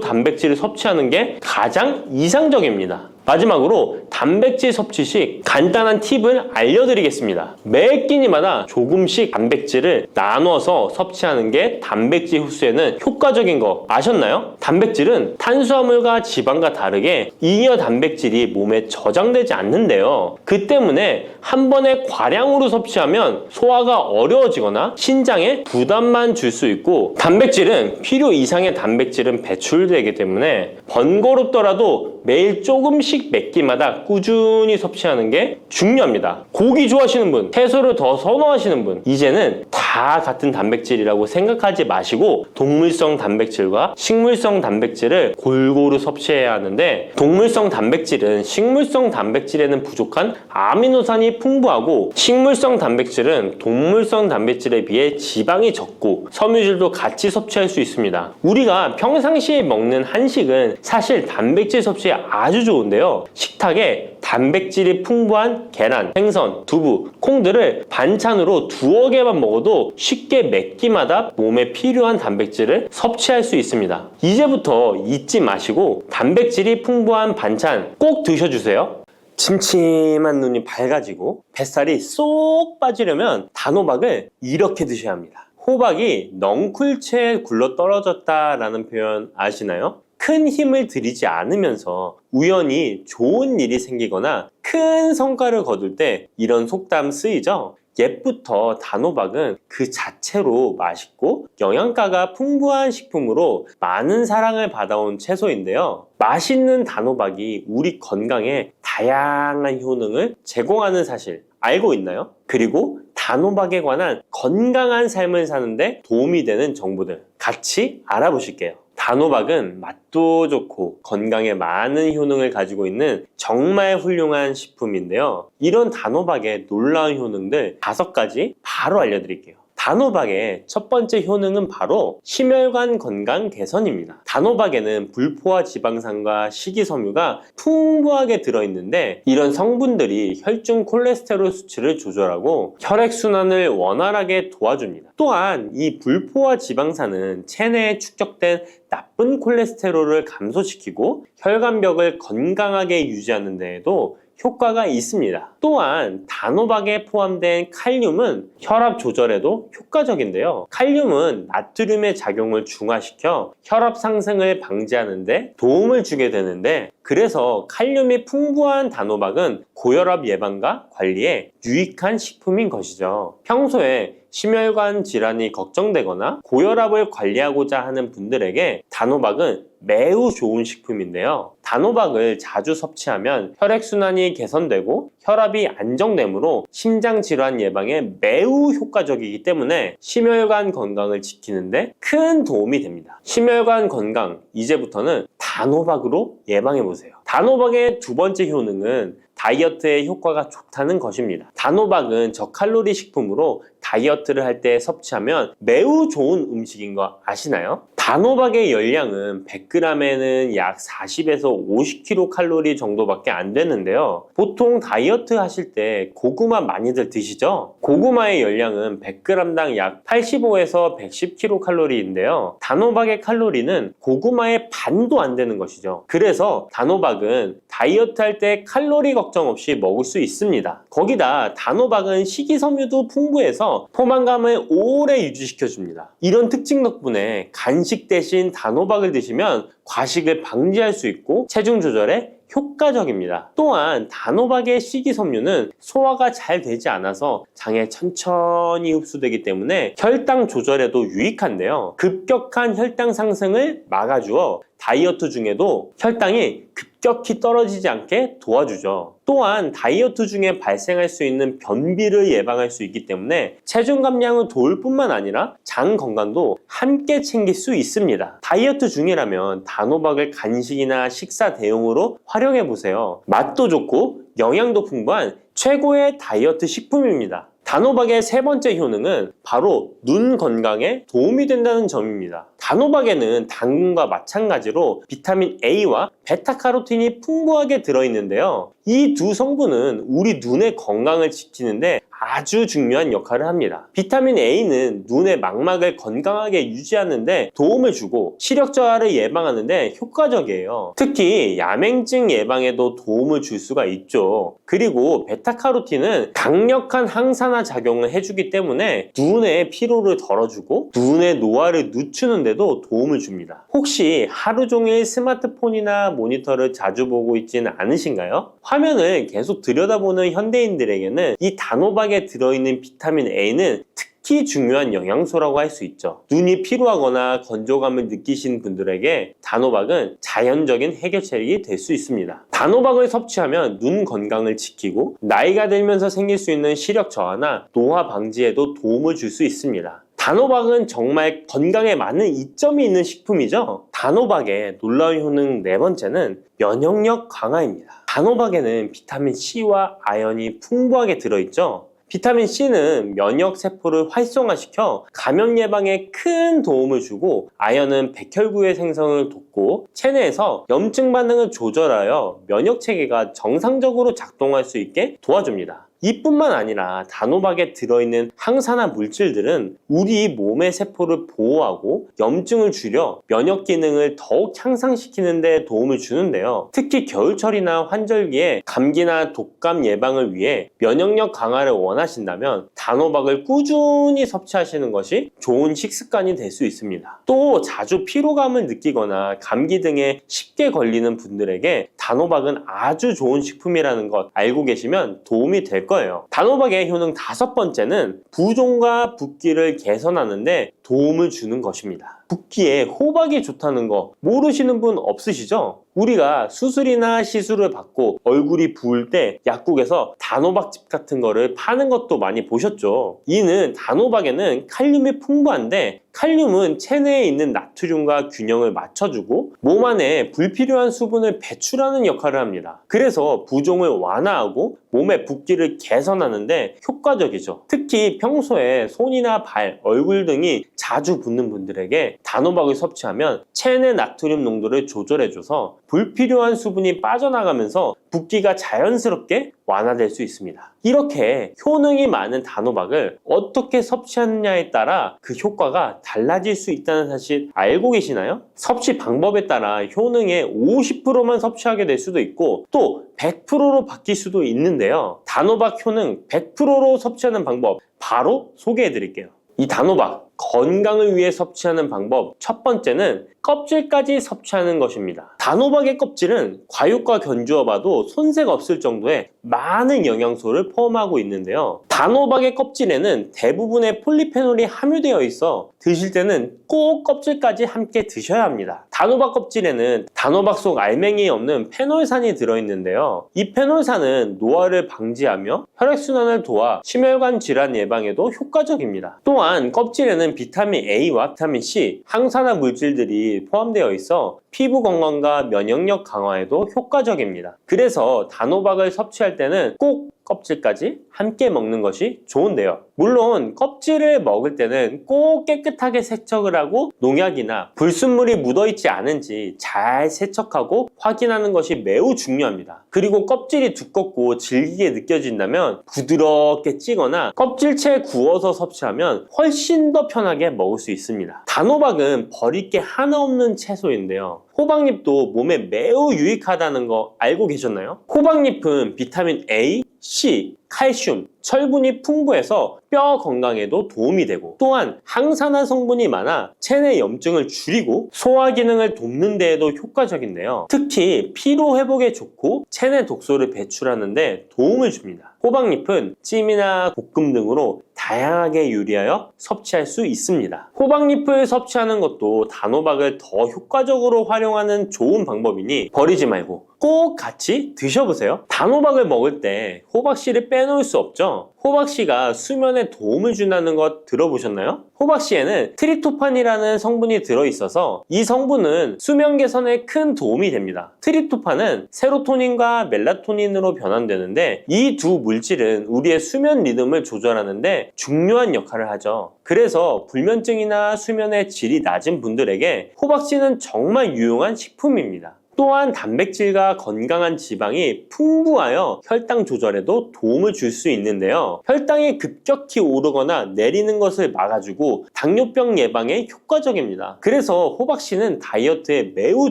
단백질을 섭취하는 게 가장 이상적입니다. 마지막으로 단백질 섭취 시 간단한 팁을 알려드리겠습니다. 매 끼니마다 조금씩 단백질을 나눠서 섭취하는 게 단백질 흡수에는 효과적인 거 아셨나요? 단백질은 탄수화물과 지방과 다르게 잉여 단백질이 몸에 저장되지 않는데요. 그 때문에 한 번에 과량으로 섭취하면 소화가 어려워지거나 신장에 부담만 줄 수 있고 단백질은 필요 이상의 단백질은 배출되기 때문에 번거롭더라도 매일 조금씩 몇 끼마다 꾸준히 섭취하는 게 중요합니다. 고기 좋아하시는 분, 채소를 더 선호하시는 분, 이제는 다 같은 단백질이라고 생각하지 마시고 동물성 단백질과 식물성 단백질을 골고루 섭취해야 하는데 동물성 단백질은 식물성 단백질에는 부족한 아미노산이 풍부하고 식물성 단백질은 동물성 단백질에 비해 지방이 적고 섬유질도 같이 섭취할 수 있습니다. 우리가 평상시에 먹는 한식은 사실 단백질 섭취에 아주 좋은데요. 있는데요. 식탁에 단백질이 풍부한 계란, 생선, 두부, 콩들을 반찬으로 두어 개만 먹어도 쉽게 몇 끼마다 몸에 필요한 단백질을 섭취할 수 있습니다. 이제부터 잊지 마시고 단백질이 풍부한 반찬 꼭 드셔주세요. 침침한 눈이 밝아지고 뱃살이 쏙 빠지려면 단호박을 이렇게 드셔야 합니다. 호박이 넝쿨채에 굴러 떨어졌다라는 표현 아시나요? 큰 힘을 들이지 않으면서 우연히 좋은 일이 생기거나 큰 성과를 거둘 때 이런 속담 쓰이죠? 옛부터 단호박은 그 자체로 맛있고 영양가가 풍부한 식품으로 많은 사랑을 받아온 채소인데요. 맛있는 단호박이 우리 건강에 다양한 효능을 제공하는 사실 알고 있나요? 그리고 단호박에 관한 건강한 삶을 사는데 도움이 되는 정보들 같이 알아보실게요. 단호박은 맛도 좋고 건강에 많은 효능을 가지고 있는 정말 훌륭한 식품인데요. 이런 단호박의 놀라운 효능들 5가지 바로 알려드릴게요. 단호박의 첫 번째 효능은 바로 심혈관 건강 개선입니다. 단호박에는 불포화 지방산과 식이섬유가 풍부하게 들어있는데 이런 성분들이 혈중 콜레스테롤 수치를 조절하고 혈액순환을 원활하게 도와줍니다. 또한 이 불포화 지방산은 체내에 축적된 나쁜 콜레스테롤을 감소시키고 혈관벽을 건강하게 유지하는 데에도 효과가 있습니다. 또한 단호박에 포함된 칼륨은 혈압 조절에도 효과적인데요. 칼륨은 나트륨의 작용을 중화시켜 혈압 상승을 방지하는 데 도움을 주게 되는데 그래서 칼륨이 풍부한 단호박은 고혈압 예방과 관리에 유익한 식품인 것이죠. 평소에 심혈관 질환이 걱정되거나 고혈압을 관리하고자 하는 분들에게 단호박은 매우 좋은 식품인데요. 단호박을 자주 섭취하면 혈액순환이 개선되고 혈압이 안정되므로 심장질환 예방에 매우 효과적이기 때문에 심혈관 건강을 지키는데 큰 도움이 됩니다. 심혈관 건강, 이제부터는 단호박으로 예방해보세요. 단호박의 두 번째 효능은 다이어트에 효과가 좋다는 것입니다. 단호박은 저칼로리 식품으로 다이어트를 할 때 섭취하면 매우 좋은 음식인 거 아시나요? 단호박의 열량은 100g에는 약 40에서 50kcal 정도밖에 안 되는데요. 보통 다이어트 하실 때 고구마 많이들 드시죠? 고구마의 열량은 100g당 약 85에서 110kcal인데요. 단호박의 칼로리는 고구마의 반도 안 되는 것이죠. 그래서 단호박은 다이어트 할 때 칼로리 걱정 없이 먹을 수 있습니다. 거기다 단호박은 식이섬유도 풍부해서 포만감을 오래 유지시켜줍니다. 이런 특징 덕분에 간식 대신 단호박을 드시면 과식을 방지할 수 있고 체중 조절에 효과적입니다. 또한 단호박의 식이섬유는 소화가 잘 되지 않아서 장에 천천히 흡수되기 때문에 혈당 조절에도 유익한데요. 급격한 혈당 상승을 막아주어 다이어트 중에도 혈당이 급격히 떨어지지 않게 도와주죠. 또한 다이어트 중에 발생할 수 있는 변비를 예방할 수 있기 때문에 체중 감량을 도울 뿐만 아니라 장 건강도 함께 챙길 수 있습니다. 다이어트 중이라면 단호박을 간식이나 식사 대용으로 활용해 보세요. 맛도 좋고 영양도 풍부한 최고의 다이어트 식품입니다. 단호박의 세 번째 효능은 바로 눈 건강에 도움이 된다는 점입니다. 단호박에는 당근과 마찬가지로 비타민 A와 베타카로틴이 풍부하게 들어있는데요. 이 두 성분은 우리 눈의 건강을 지키는데 아주 중요한 역할을 합니다. 비타민 A는 눈의 망막을 건강하게 유지하는데 도움을 주고 시력 저하를 예방하는데 효과적이에요. 특히 야맹증 예방에도 도움을 줄 수가 있죠. 그리고 베타카로틴은 강력한 항산화 작용을 해주기 때문에 눈의 피로를 덜어주고 눈의 노화를 늦추는 데도 도움을 줍니다. 혹시 하루 종일 스마트폰이나 모니터를 자주 보고 있지는 않으신가요? 화면을 계속 들여다보는 현대인들에게는 이 단호박에 들어있는 비타민 A는 특히 중요한 영양소라고 할 수 있죠. 눈이 피로하거나 건조감을 느끼시는 분들에게 단호박은 자연적인 해결책이 될 수 있습니다. 단호박을 섭취하면 눈 건강을 지키고 나이가 들면서 생길 수 있는 시력 저하나 노화 방지에도 도움을 줄 수 있습니다. 단호박은 정말 건강에 많은 이점이 있는 식품이죠. 단호박의 놀라운 효능 네 번째는 면역력 강화입니다. 단호박에는 비타민 C와 아연이 풍부하게 들어있죠. 비타민 C는 면역 세포를 활성화시켜 감염 예방에 큰 도움을 주고, 아연은 백혈구의 생성을 돕고 체내에서 염증 반응을 조절하여 면역 체계가 정상적으로 작동할 수 있게 도와줍니다. 이뿐만 아니라 단호박에 들어있는 항산화 물질들은 우리 몸의 세포를 보호하고 염증을 줄여 면역 기능을 더욱 향상시키는 데 도움을 주는데요. 특히 겨울철이나 환절기에 감기나 독감 예방을 위해 면역력 강화를 원하신다면 단호박을 꾸준히 섭취하시는 것이 좋은 식습관이 될 수 있습니다. 또 자주 피로감을 느끼거나 감기 등에 쉽게 걸리는 분들에게 단호박은 아주 좋은 식품이라는 것 알고 계시면 도움이 될 거예요. 단호박의 효능 5번째는 부종과 붓기를 개선하는 데 도움을 주는 것입니다. 붓기에 호박이 좋다는 거 모르시는 분 없으시죠? 우리가 수술이나 시술을 받고 얼굴이 부을 때 약국에서 단호박즙 같은 거를 파는 것도 많이 보셨죠? 이는 단호박에는 칼륨이 풍부한데, 칼륨은 체내에 있는 나트륨과 균형을 맞춰주고 몸 안에 불필요한 수분을 배출하는 역할을 합니다. 그래서 부종을 완화하고 몸의 붓기를 개선하는데 효과적이죠. 특히 평소에 손이나 발, 얼굴 등이 자주 붓는 분들에게 단호박을 섭취하면 체내 나트륨 농도를 조절해줘서 불필요한 수분이 빠져나가면서 붓기가 자연스럽게 완화될 수 있습니다. 이렇게 효능이 많은 단호박을 어떻게 섭취하느냐에 따라 그 효과가 달라질 수 있다는 사실 알고 계시나요? 섭취 방법에 따라 효능의 50%만 섭취하게 될 수도 있고 또 100%로 바뀔 수도 있는데요. 단호박 효능 100%로 섭취하는 방법 바로 소개해 드릴게요. 이 단호박 건강을 위해 섭취하는 방법 첫 번째는 껍질까지 섭취하는 것입니다. 단호박의 껍질은 과육과 견주어 봐도 손색 없을 정도의 많은 영양소를 포함하고 있는데요. 단호박의 껍질에는 대부분의 폴리페놀이 함유되어 있어 드실 때는 꼭 껍질까지 함께 드셔야 합니다. 단호박 껍질에는 단호박 속 알맹이에 없는 페놀산이 들어있는데요. 이 페놀산은 노화를 방지하며 혈액순환을 도와 심혈관 질환 예방에도 효과적입니다. 또한 껍질에는 비타민 A와 비타민 C, 항산화 물질들이 포함되어 있어 피부 건강과 면역력 강화에도 효과적입니다. 그래서 단호박을 섭취할 때는 꼭 껍질까지 함께 먹는 것이 좋은데요. 물론 껍질을 먹을 때는 꼭 깨끗하게 세척을 하고 농약이나 불순물이 묻어있지 않은지 잘 세척하고 확인하는 것이 매우 중요합니다. 그리고 껍질이 두껍고 질기게 느껴진다면 부드럽게 찌거나 껍질째 구워서 섭취하면 훨씬 더 편하게 먹을 수 있습니다. 단호박은 버릴 게 하나 없는 채소인데요. 호박잎도 몸에 매우 유익하다는 거 알고 계셨나요? 호박잎은 비타민 A, C, 칼슘, 철분이 풍부해서 뼈 건강에도 도움이 되고 또한 항산화 성분이 많아 체내 염증을 줄이고 소화 기능을 돕는 데에도 효과적인데요. 특히 피로 회복에 좋고 체내 독소를 배출하는 데 도움을 줍니다. 호박잎은 찜이나 볶음 등으로 다양하게 요리하여 섭취할 수 있습니다. 호박잎을 섭취하는 것도 단호박을 더 효과적으로 활용하는 좋은 방법이니 버리지 말고 꼭 같이 드셔보세요. 단호박을 먹을 때 호박씨를 빼놓을 수 없죠. 호박씨가 수면에 도움을 준다는 것 들어보셨나요? 호박씨에는 트립토판이라는 성분이 들어있어서 이 성분은 수면 개선에 큰 도움이 됩니다. 트립토판은 세로토닌과 멜라토닌으로 변환되는데 이 두 물질은 우리의 수면 리듬을 조절하는데 중요한 역할을 하죠. 그래서 불면증이나 수면의 질이 낮은 분들에게 호박씨는 정말 유용한 식품입니다. 또한 단백질과 건강한 지방이 풍부하여 혈당 조절에도 도움을 줄 수 있는데요. 혈당이 급격히 오르거나 내리는 것을 막아주고 당뇨병 예방에 효과적입니다. 그래서 호박씨는 다이어트에 매우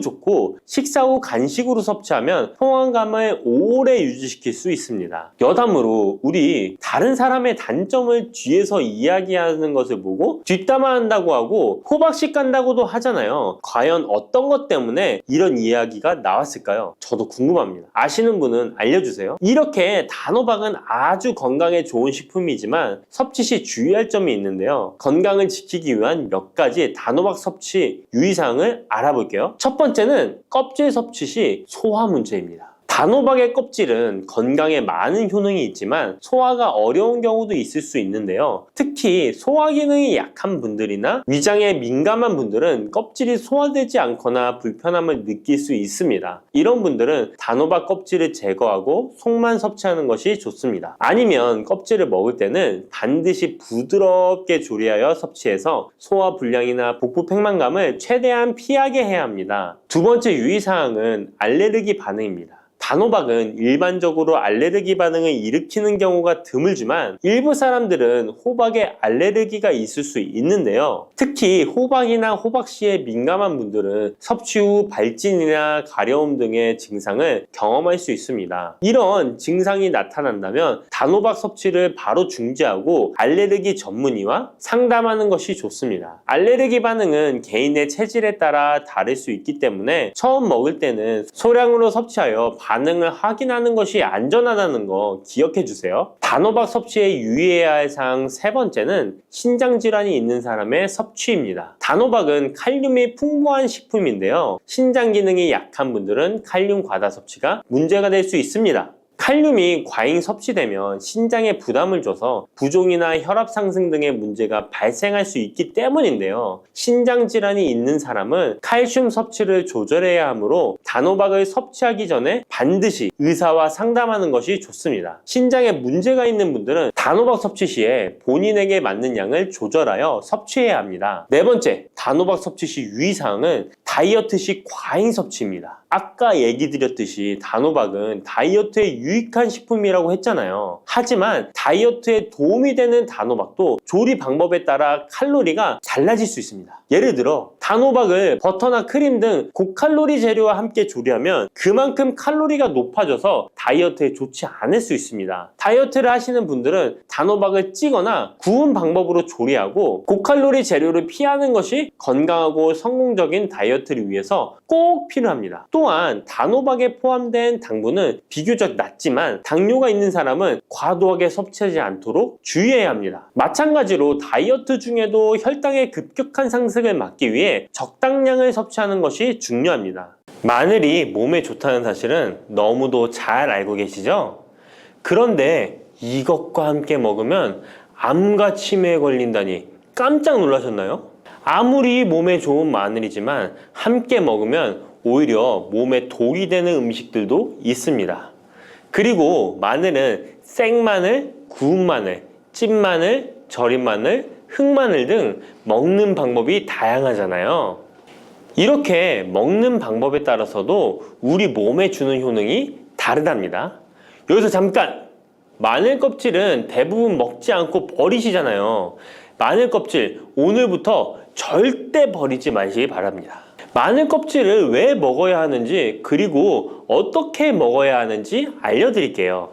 좋고 식사 후 간식으로 섭취하면 포만감을 오래 유지시킬 수 있습니다. 여담으로 우리 다른 사람의 단점을 뒤에서 이야기하는 것을 보고 뒷담화한다고 하고 호박씨 깐다고도 하잖아요. 과연 어떤 것 때문에 이런 이야기가 나왔을까요? 저도 궁금합니다. 아시는 분은 알려주세요. 이렇게 단호박은 아주 건강에 좋은 식품이지만 섭취 시 주의할 점이 있는데요. 건강을 지키기 위한 몇 가지 단호박 섭취 유의사항을 알아볼게요. 첫 번째는 껍질 섭취 시 소화 문제입니다. 단호박의 껍질은 건강에 많은 효능이 있지만 소화가 어려운 경우도 있을 수 있는데요. 특히 소화 기능이 약한 분들이나 위장에 민감한 분들은 껍질이 소화되지 않거나 불편함을 느낄 수 있습니다. 이런 분들은 단호박 껍질을 제거하고 속만 섭취하는 것이 좋습니다. 아니면 껍질을 먹을 때는 반드시 부드럽게 조리하여 섭취해서 소화 불량이나 복부 팽만감을 최대한 피하게 해야 합니다. 두 번째 유의사항은 알레르기 반응입니다. 단호박은 일반적으로 알레르기 반응을 일으키는 경우가 드물지만 일부 사람들은 호박에 알레르기가 있을 수 있는데요. 특히 호박이나 호박씨에 민감한 분들은 섭취 후 발진이나 가려움 등의 증상을 경험할 수 있습니다. 이런 증상이 나타난다면 단호박 섭취를 바로 중지하고 알레르기 전문의와 상담하는 것이 좋습니다. 알레르기 반응은 개인의 체질에 따라 다를 수 있기 때문에 처음 먹을 때는 소량으로 섭취하여 반응을 확인하는 것이 안전하다는 거 기억해 주세요. 단호박 섭취에 유의해야 할 사항 세 번째는 신장질환이 있는 사람의 섭취입니다. 단호박은 칼륨이 풍부한 식품인데요. 신장 기능이 약한 분들은 칼륨 과다 섭취가 문제가 될 수 있습니다. 칼륨이 과잉 섭취되면 신장에 부담을 줘서 부종이나 혈압 상승 등의 문제가 발생할 수 있기 때문인데요. 신장 질환이 있는 사람은 칼슘 섭취를 조절해야 하므로 단호박을 섭취하기 전에 반드시 의사와 상담하는 것이 좋습니다. 신장에 문제가 있는 분들은 단호박 섭취 시에 본인에게 맞는 양을 조절하여 섭취해야 합니다. 네 번째, 단호박 섭취 시 유의사항은 다이어트 시 과잉 섭취입니다. 아까 얘기 드렸듯이 단호박은 다이어트에 유익한 식품이라고 했잖아요. 하지만 다이어트에 도움이 되는 단호박도 조리 방법에 따라 칼로리가 달라질 수 있습니다. 예를 들어 단호박을 버터나 크림 등 고칼로리 재료와 함께 조리하면 그만큼 칼로리가 높아져서 다이어트에 좋지 않을 수 있습니다. 다이어트를 하시는 분들은 단호박을 찌거나 구운 방법으로 조리하고 고칼로리 재료를 피하는 것이 건강하고 성공적인 다이어트를 위해서 꼭 필요합니다. 또한 단호박에 포함된 당분은 비교적 낮지만 당뇨가 있는 사람은 과도하게 섭취하지 않도록 주의해야 합니다. 마찬가지로 다이어트 중에도 혈당의 급격한 상승을 막기 위해 적당량을 섭취하는 것이 중요합니다. 마늘이 몸에 좋다는 사실은 너무도 잘 알고 계시죠? 그런데 이것과 함께 먹으면 암과 치매에 걸린다니 깜짝 놀라셨나요? 아무리 몸에 좋은 마늘이지만 함께 먹으면 오히려 몸에 독이 되는 음식들도 있습니다. 그리고 마늘은 생마늘, 구운 마늘, 찐 마늘, 절인 마늘, 흑마늘 등 먹는 방법이 다양하잖아요. 이렇게 먹는 방법에 따라서도 우리 몸에 주는 효능이 다르답니다. 여기서 잠깐! 마늘 껍질은 대부분 먹지 않고 버리시잖아요. 마늘 껍질 오늘부터 절대 버리지 마시기 바랍니다. 마늘 껍질을 왜 먹어야 하는지 그리고 어떻게 먹어야 하는지 알려드릴게요.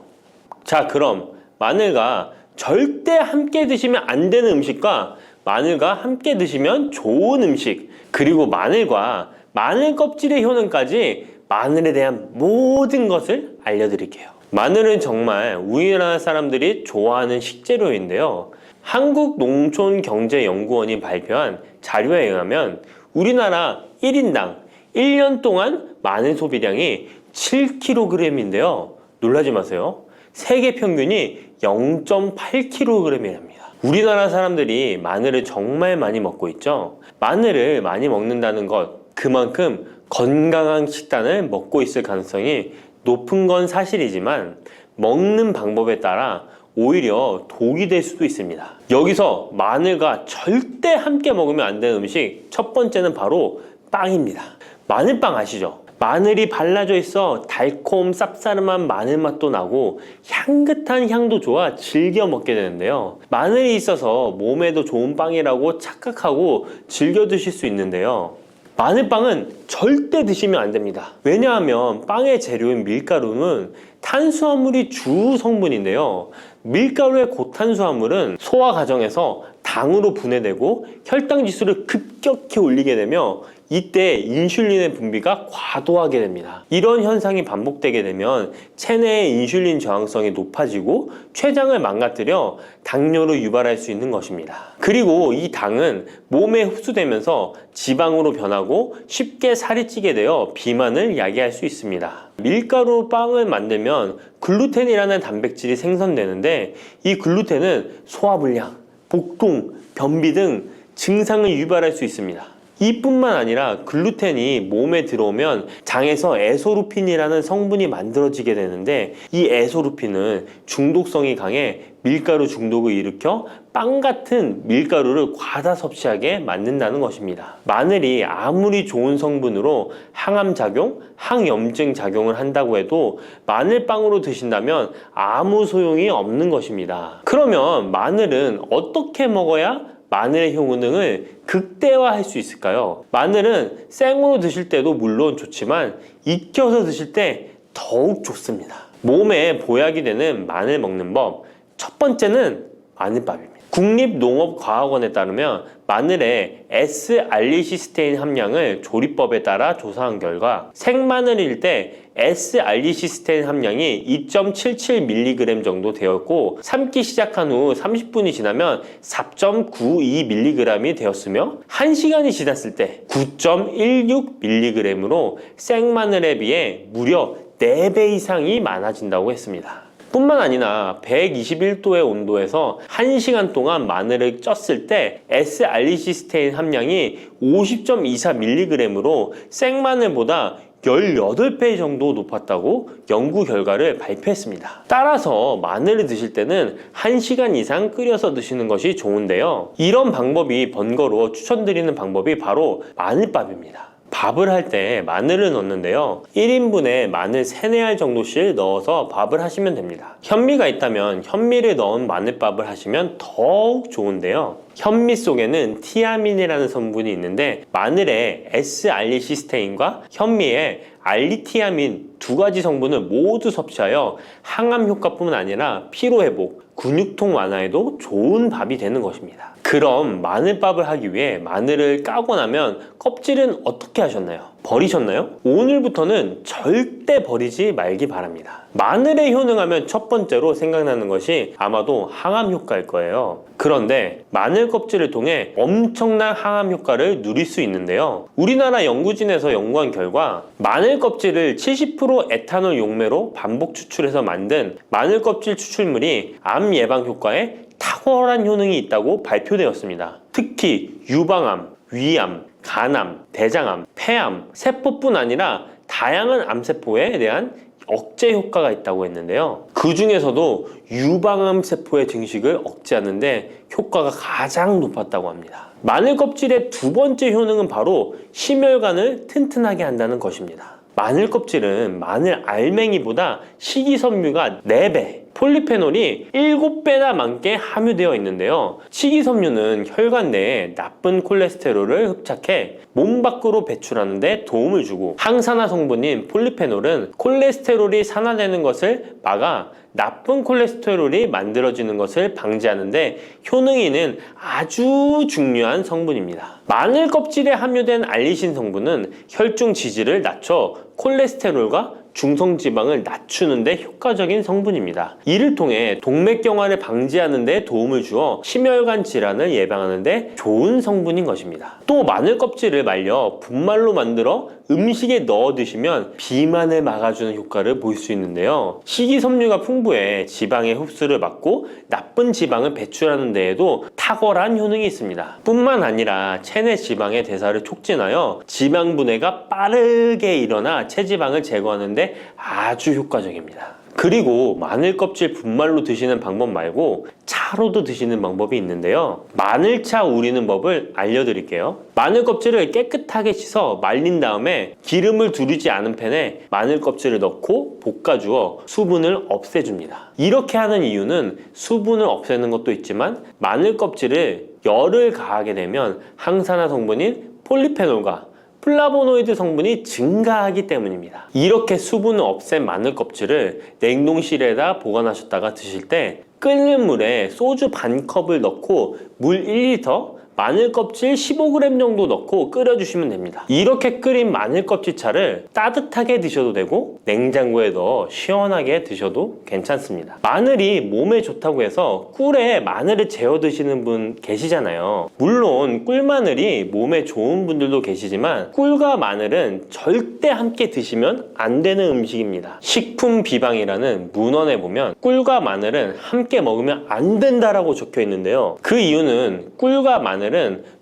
자, 그럼 마늘과 절대 함께 드시면 안 되는 음식과 마늘과 함께 드시면 좋은 음식, 그리고 마늘과 마늘 껍질의 효능까지 마늘에 대한 모든 것을 알려드릴게요. 마늘은 정말 우리나라 사람들이 좋아하는 식재료인데요. 한국농촌경제연구원이 발표한 자료에 의하면 우리나라 1인당 1년 동안 마늘 소비량이 7kg인데요. 놀라지 마세요. 세계 평균이 0.8kg이랍니다. 우리나라 사람들이 마늘을 정말 많이 먹고 있죠. 마늘을 많이 먹는다는 것, 그만큼 건강한 식단을 먹고 있을 가능성이 높은 건 사실이지만 먹는 방법에 따라 오히려 독이 될 수도 있습니다. 여기서 마늘과 절대 함께 먹으면 안 되는 음식 첫 번째는 바로 빵입니다. 마늘빵 아시죠? 마늘이 발라져 있어 달콤 쌉싸름한 마늘 맛도 나고 향긋한 향도 좋아 즐겨 먹게 되는데요. 마늘이 있어서 몸에도 좋은 빵이라고 착각하고 즐겨 드실 수 있는데요. 마늘빵은 절대 드시면 안 됩니다. 왜냐하면 빵의 재료인 밀가루는 탄수화물이 주 성분인데요. 밀가루의 고탄수화물은 소화 과정에서 당으로 분해되고 혈당 지수를 급격히 올리게 되며 이때 인슐린의 분비가 과도하게 됩니다. 이런 현상이 반복되게 되면 체내의 인슐린 저항성이 높아지고 췌장을 망가뜨려 당뇨를 유발할 수 있는 것입니다. 그리고 이 당은 몸에 흡수되면서 지방으로 변하고 쉽게 살이 찌게 되어 비만을 야기할 수 있습니다. 밀가루 빵을 만들면 글루텐이라는 단백질이 생성되는데 이 글루텐은 소화불량, 복통, 변비 등 증상을 유발할 수 있습니다. 이뿐만 아니라 글루텐이 몸에 들어오면 장에서 에소루핀이라는 성분이 만들어지게 되는데 이 에소루핀은 중독성이 강해 밀가루 중독을 일으켜 빵 같은 밀가루를 과다 섭취하게 만든다는 것입니다. 마늘이 아무리 좋은 성분으로 항암작용, 항염증 작용을 한다고 해도 마늘빵으로 드신다면 아무 소용이 없는 것입니다. 그러면 마늘은 어떻게 먹어야 마늘의 효능을 극대화할 수 있을까요? 마늘은 생으로 드실 때도 물론 좋지만 익혀서 드실 때 더욱 좋습니다. 몸에 보약이 되는 마늘 먹는 법, 첫 번째는 마늘밥입니다. 국립농업과학원에 따르면 마늘의 S-알리시스테인 함량을 조리법에 따라 조사한 결과 생마늘일 때 S-알리시스테인 함량이 2.77mg 정도 되었고 삶기 시작한 후 30분이 지나면 4.92mg이 되었으며 1시간이 지났을 때 9.16mg으로 생마늘에 비해 무려 4배 이상이 많아진다고 했습니다. 뿐만 아니라 121도의 온도에서 1시간 동안 마늘을 쪘을 때 S-알리시스테인 함량이 50.24mg으로 생마늘보다 18배 정도 높았다고 연구 결과를 발표했습니다. 따라서 마늘을 드실 때는 1시간 이상 끓여서 드시는 것이 좋은데요. 이런 방법이 번거로워 추천드리는 방법이 바로 마늘밥입니다. 밥을 할 때 마늘을 넣는데요. 1인분에 마늘 3-4알 정도씩 넣어서 밥을 하시면 됩니다. 현미가 있다면 현미를 넣은 마늘밥을 하시면 더욱 좋은데요. 현미 속에는 티아민이라는 성분이 있는데 마늘의 S-알리시스테인과 현미의 알리티아민 두 가지 성분을 모두 섭취하여 항암 효과뿐만 아니라 피로회복, 근육통 완화에도 좋은 밥이 되는 것입니다. 그럼 마늘밥을 하기 위해 마늘을 까고 나면 껍질은 어떻게 하셨나요? 버리셨나요? 오늘부터는 절대 버리지 말기 바랍니다. 마늘에 효능하면 첫 번째로 생각나는 것이 아마도 항암 효과일 거예요. 그런데 마늘 껍질을 통해 엄청난 항암 효과를 누릴 수 있는데요. 우리나라 연구진에서 연구한 결과 마늘 껍질을 70% 에탄올 용매로 반복 추출해서 만든 마늘 껍질 추출물이 암 예방 효과에 탁월한 효능이 있다고 발표되었습니다. 특히 유방암, 위암, 간암, 대장암, 폐암, 세포뿐 아니라 다양한 암세포에 대한 억제 효과가 있다고 했는데요. 그 중에서도 유방암 세포의 증식을 억제하는 데 효과가 가장 높았다고 합니다. 마늘 껍질의 두 번째 효능은 바로 심혈관을 튼튼하게 한다는 것입니다. 마늘 껍질은 마늘 알맹이보다 식이섬유가 4배, 폴리페놀이 7배나 많게 함유되어 있는데요. 식이섬유는 혈관 내에 나쁜 콜레스테롤을 흡착해 몸 밖으로 배출하는 데 도움을 주고 항산화 성분인 폴리페놀은 콜레스테롤이 산화되는 것을 막아 나쁜 콜레스테롤이 만들어지는 것을 방지하는 데 효능이 있는 아주 중요한 성분입니다. 마늘 껍질에 함유된 알리신 성분은 혈중 지지를 낮춰 콜레스테롤과 중성지방을 낮추는 데 효과적인 성분입니다. 이를 통해 동맥경화를 방지하는 데 도움을 주어 심혈관 질환을 예방하는 데 좋은 성분인 것입니다. 또 마늘 껍질을 말려 분말로 만들어 음식에 넣어 드시면 비만을 막아주는 효과를 볼 수 있는데요. 식이섬유가 풍부해 지방의 흡수를 막고 나쁜 지방을 배출하는 데에도 탁월한 효능이 있습니다. 뿐만 아니라 체내 지방의 대사를 촉진하여 지방 분해가 빠르게 일어나 체지방을 제거하는 데 아주 효과적입니다. 그리고 마늘 껍질 분말로 드시는 방법 말고 차로도 드시는 방법이 있는데요. 마늘차 우리는 법을 알려드릴게요. 마늘 껍질을 깨끗하게 씻어 말린 다음에 기름을 두르지 않은 팬에 마늘 껍질을 넣고 볶아주어 수분을 없애줍니다. 이렇게 하는 이유는 수분을 없애는 것도 있지만 마늘 껍질을 열을 가하게 되면 항산화 성분인 폴리페놀과 플라보노이드 성분이 증가하기 때문입니다. 이렇게 수분을 없앤 마늘 껍질을 냉동실에다 보관하셨다가 드실 때 끓는 물에 소주 반 컵을 넣고 물 1리터, 마늘 껍질 15g 정도 넣고 끓여주시면 됩니다. 이렇게 끓인 마늘 껍질차를 따뜻하게 드셔도 되고 냉장고에 넣어 시원하게 드셔도 괜찮습니다. 마늘이 몸에 좋다고 해서 꿀에 마늘을 재워 드시는 분 계시잖아요. 물론 꿀마늘이 몸에 좋은 분들도 계시지만 꿀과 마늘은 절대 함께 드시면 안 되는 음식입니다. 식품 비방이라는 문헌에 보면 꿀과 마늘은 함께 먹으면 안 된다라고 적혀 있는데요. 그 이유는 꿀과 마늘은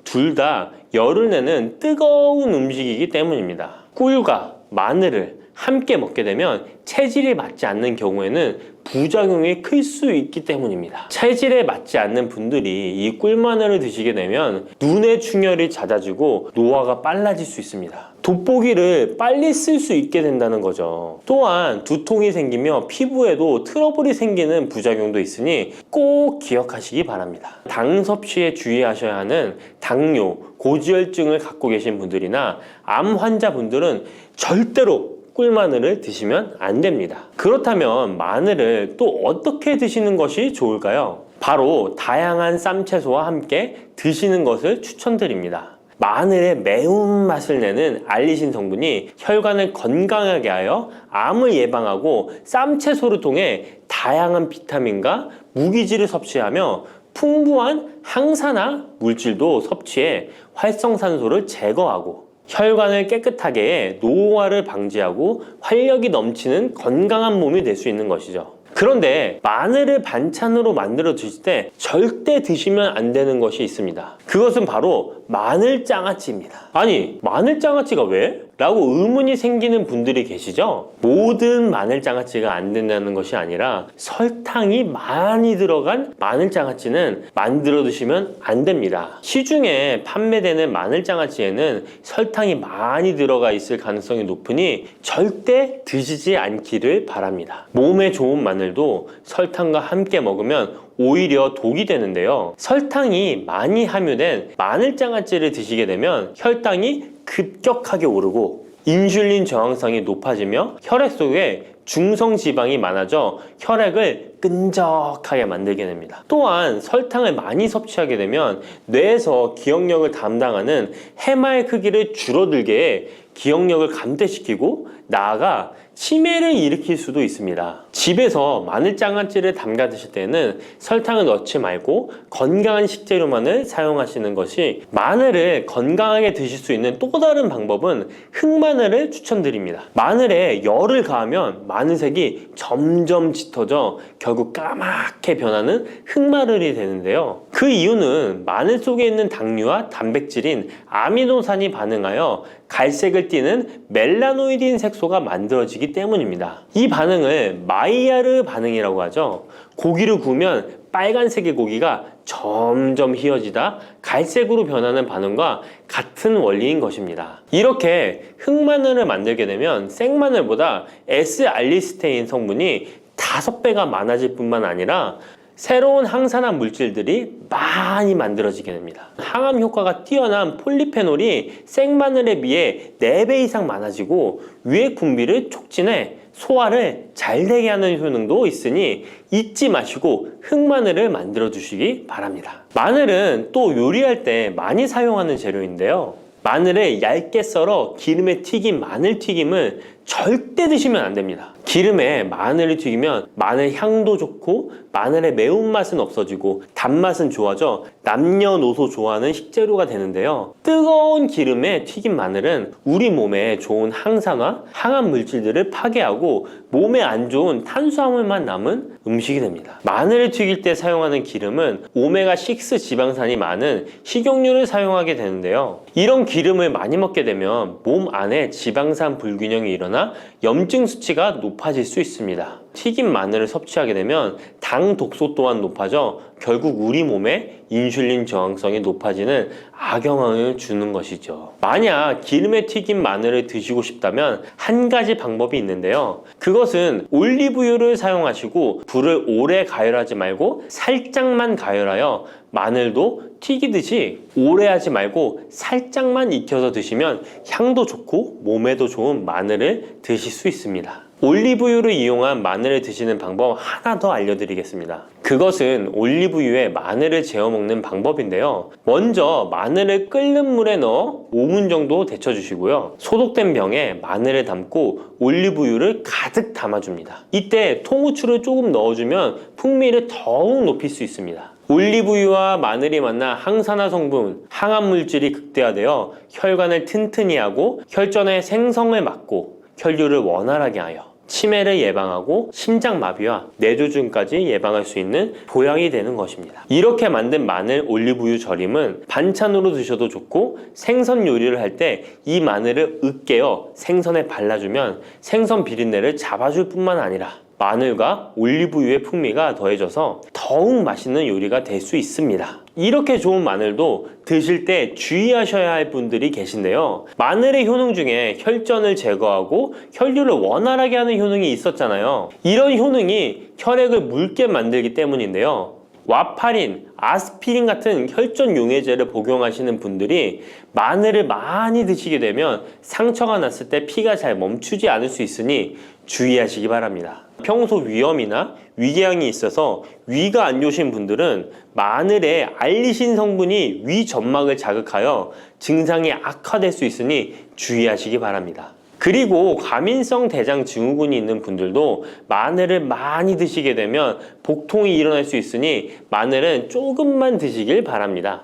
둘 다 열을 내는 뜨거운 음식이기 때문입니다. 꿀과 마늘을 함께 먹게 되면 체질이 맞지 않는 경우에는 부작용이 클 수 있기 때문입니다. 체질에 맞지 않는 분들이 이 꿀마늘을 드시게 되면 눈의 충혈이 잦아지고 노화가 빨라질 수 있습니다. 돋보기를 빨리 쓸 수 있게 된다는 거죠. 또한 두통이 생기며 피부에도 트러블이 생기는 부작용도 있으니 꼭 기억하시기 바랍니다. 당 섭취에 주의하셔야 하는 당뇨, 고지혈증을 갖고 계신 분들이나 암 환자분들은 절대로 꿀마늘을 드시면 안 됩니다. 그렇다면 마늘을 또 어떻게 드시는 것이 좋을까요? 바로 다양한 쌈채소와 함께 드시는 것을 추천드립니다. 마늘의 매운맛을 내는 알리신 성분이 혈관을 건강하게 하여 암을 예방하고 쌈채소를 통해 다양한 비타민과 무기질을 섭취하며 풍부한 항산화 물질도 섭취해 활성산소를 제거하고 혈관을 깨끗하게 해 노화를 방지하고 활력이 넘치는 건강한 몸이 될 수 있는 것이죠. 그런데 마늘을 반찬으로 만들어 드실 때 절대 드시면 안 되는 것이 있습니다. 그것은 바로 마늘장아찌입니다. 아니, 마늘장아찌가 왜? 라고 의문이 생기는 분들이 계시죠? 모든 마늘장아찌가 안 된다는 것이 아니라 설탕이 많이 들어간 마늘장아찌는 만들어 드시면 안 됩니다. 시중에 판매되는 마늘장아찌에는 설탕이 많이 들어가 있을 가능성이 높으니 절대 드시지 않기를 바랍니다. 몸에 좋은 마늘도 설탕과 함께 먹으면 오히려 독이 되는데요. 설탕이 많이 함유된 마늘장아찌를 드시게 되면 혈당이 급격하게 오르고 인슐린 저항성이 높아지며 혈액 속에 중성지방이 많아져 혈액을 끈적하게 만들게 됩니다. 또한 설탕을 많이 섭취하게 되면 뇌에서 기억력을 담당하는 해마의 크기를 줄어들게 해 기억력을 감퇴시키고 나아가 치매를 일으킬 수도 있습니다. 집에서 마늘장아찌를 담가 드실 때는 설탕을 넣지 말고 건강한 식재료만을 사용하시는 것이, 마늘을 건강하게 드실 수 있는 또 다른 방법은 흑마늘을 추천드립니다. 마늘에 열을 가하면 마늘색이 점점 짙어져 결국 까맣게 변하는 흑마늘이 되는데요. 그 이유는 마늘 속에 있는 당류와 단백질인 아미노산이 반응하여 갈색을 띠는 멜라노이딘 색소가 만들어지기 때문입니다. 이 반응을 마이야르 반응이라고 하죠. 고기를 구우면 빨간색의 고기가 점점 휘어지다 갈색으로 변하는 반응과 같은 원리인 것입니다. 이렇게 흑마늘을 만들게 되면 생마늘보다 S알리스테인 성분이 5배가 많아질 뿐만 아니라 새로운 항산화 물질들이 많이 만들어지게 됩니다. 항암 효과가 뛰어난 폴리페놀이 생마늘에 비해 4배 이상 많아지고 유액 분비를 촉진해 소화를 잘 되게 하는 효능도 있으니 잊지 마시고 흑마늘을 만들어 주시기 바랍니다. 마늘은 또 요리할 때 많이 사용하는 재료인데요. 마늘을 얇게 썰어 기름에 튀긴 마늘튀김을 절대 드시면 안 됩니다. 기름에 마늘을 튀기면 마늘 향도 좋고 마늘의 매운맛은 없어지고 단맛은 좋아져 남녀노소 좋아하는 식재료가 되는데요. 뜨거운 기름에 튀긴 마늘은 우리 몸에 좋은 항산화, 항암 물질들을 파괴하고 몸에 안 좋은 탄수화물만 남은 음식이 됩니다. 마늘을 튀길 때 사용하는 기름은 오메가6 지방산이 많은 식용유를 사용하게 되는데요. 이런 기름을 많이 먹게 되면 몸 안에 지방산 불균형이 일어나 염증 수치가 높아질 수 있습니다. 튀긴 마늘을 섭취하게 되면 당 독소 또한 높아져 결국 우리 몸에 인슐린 저항성이 높아지는 악영향을 주는 것이죠. 만약 기름에 튀긴 마늘을 드시고 싶다면 한 가지 방법이 있는데요. 그것은 올리브유를 사용하시고 불을 오래 가열하지 말고 살짝만 가열하여 마늘도 튀기듯이 오래 하지 말고 살짝만 익혀서 드시면 향도 좋고 몸에도 좋은 마늘을 드실 수 있습니다. 올리브유를 이용한 마늘을 드시는 방법 하나 더 알려드리겠습니다. 그것은 올리브유에 마늘을 재워 먹는 방법인데요. 먼저 마늘을 끓는 물에 넣어 5분 정도 데쳐주시고요. 소독된 병에 마늘을 담고 올리브유를 가득 담아줍니다. 이때 통후추를 조금 넣어주면 풍미를 더욱 높일 수 있습니다. 올리브유와 마늘이 만나 항산화 성분, 항암 물질이 극대화되어 혈관을 튼튼히 하고 혈전의 생성을 막고 혈류를 원활하게 하여 치매를 예방하고 심장마비와 뇌졸중까지 예방할 수 있는 보약이 되는 것입니다. 이렇게 만든 마늘 올리브유 절임은 반찬으로 드셔도 좋고 생선 요리를 할 때 이 마늘을 으깨어 생선에 발라주면 생선 비린내를 잡아줄 뿐만 아니라 마늘과 올리브유의 풍미가 더해져서 더욱 맛있는 요리가 될 수 있습니다. 이렇게 좋은 마늘도 드실 때 주의하셔야 할 분들이 계신데요. 마늘의 효능 중에 혈전을 제거하고 혈류를 원활하게 하는 효능이 있었잖아요. 이런 효능이 혈액을 묽게 만들기 때문인데요. 와파린, 아스피린 같은 혈전 용해제를 복용하시는 분들이 마늘을 많이 드시게 되면 상처가 났을 때 피가 잘 멈추지 않을 수 있으니 주의하시기 바랍니다. 평소 위염이나 위궤양이 있어서 위가 안 좋으신 분들은 마늘에 알리신 성분이 위 점막을 자극하여 증상이 악화될 수 있으니 주의하시기 바랍니다. 그리고 과민성 대장 증후군이 있는 분들도 마늘을 많이 드시게 되면 복통이 일어날 수 있으니 마늘은 조금만 드시길 바랍니다.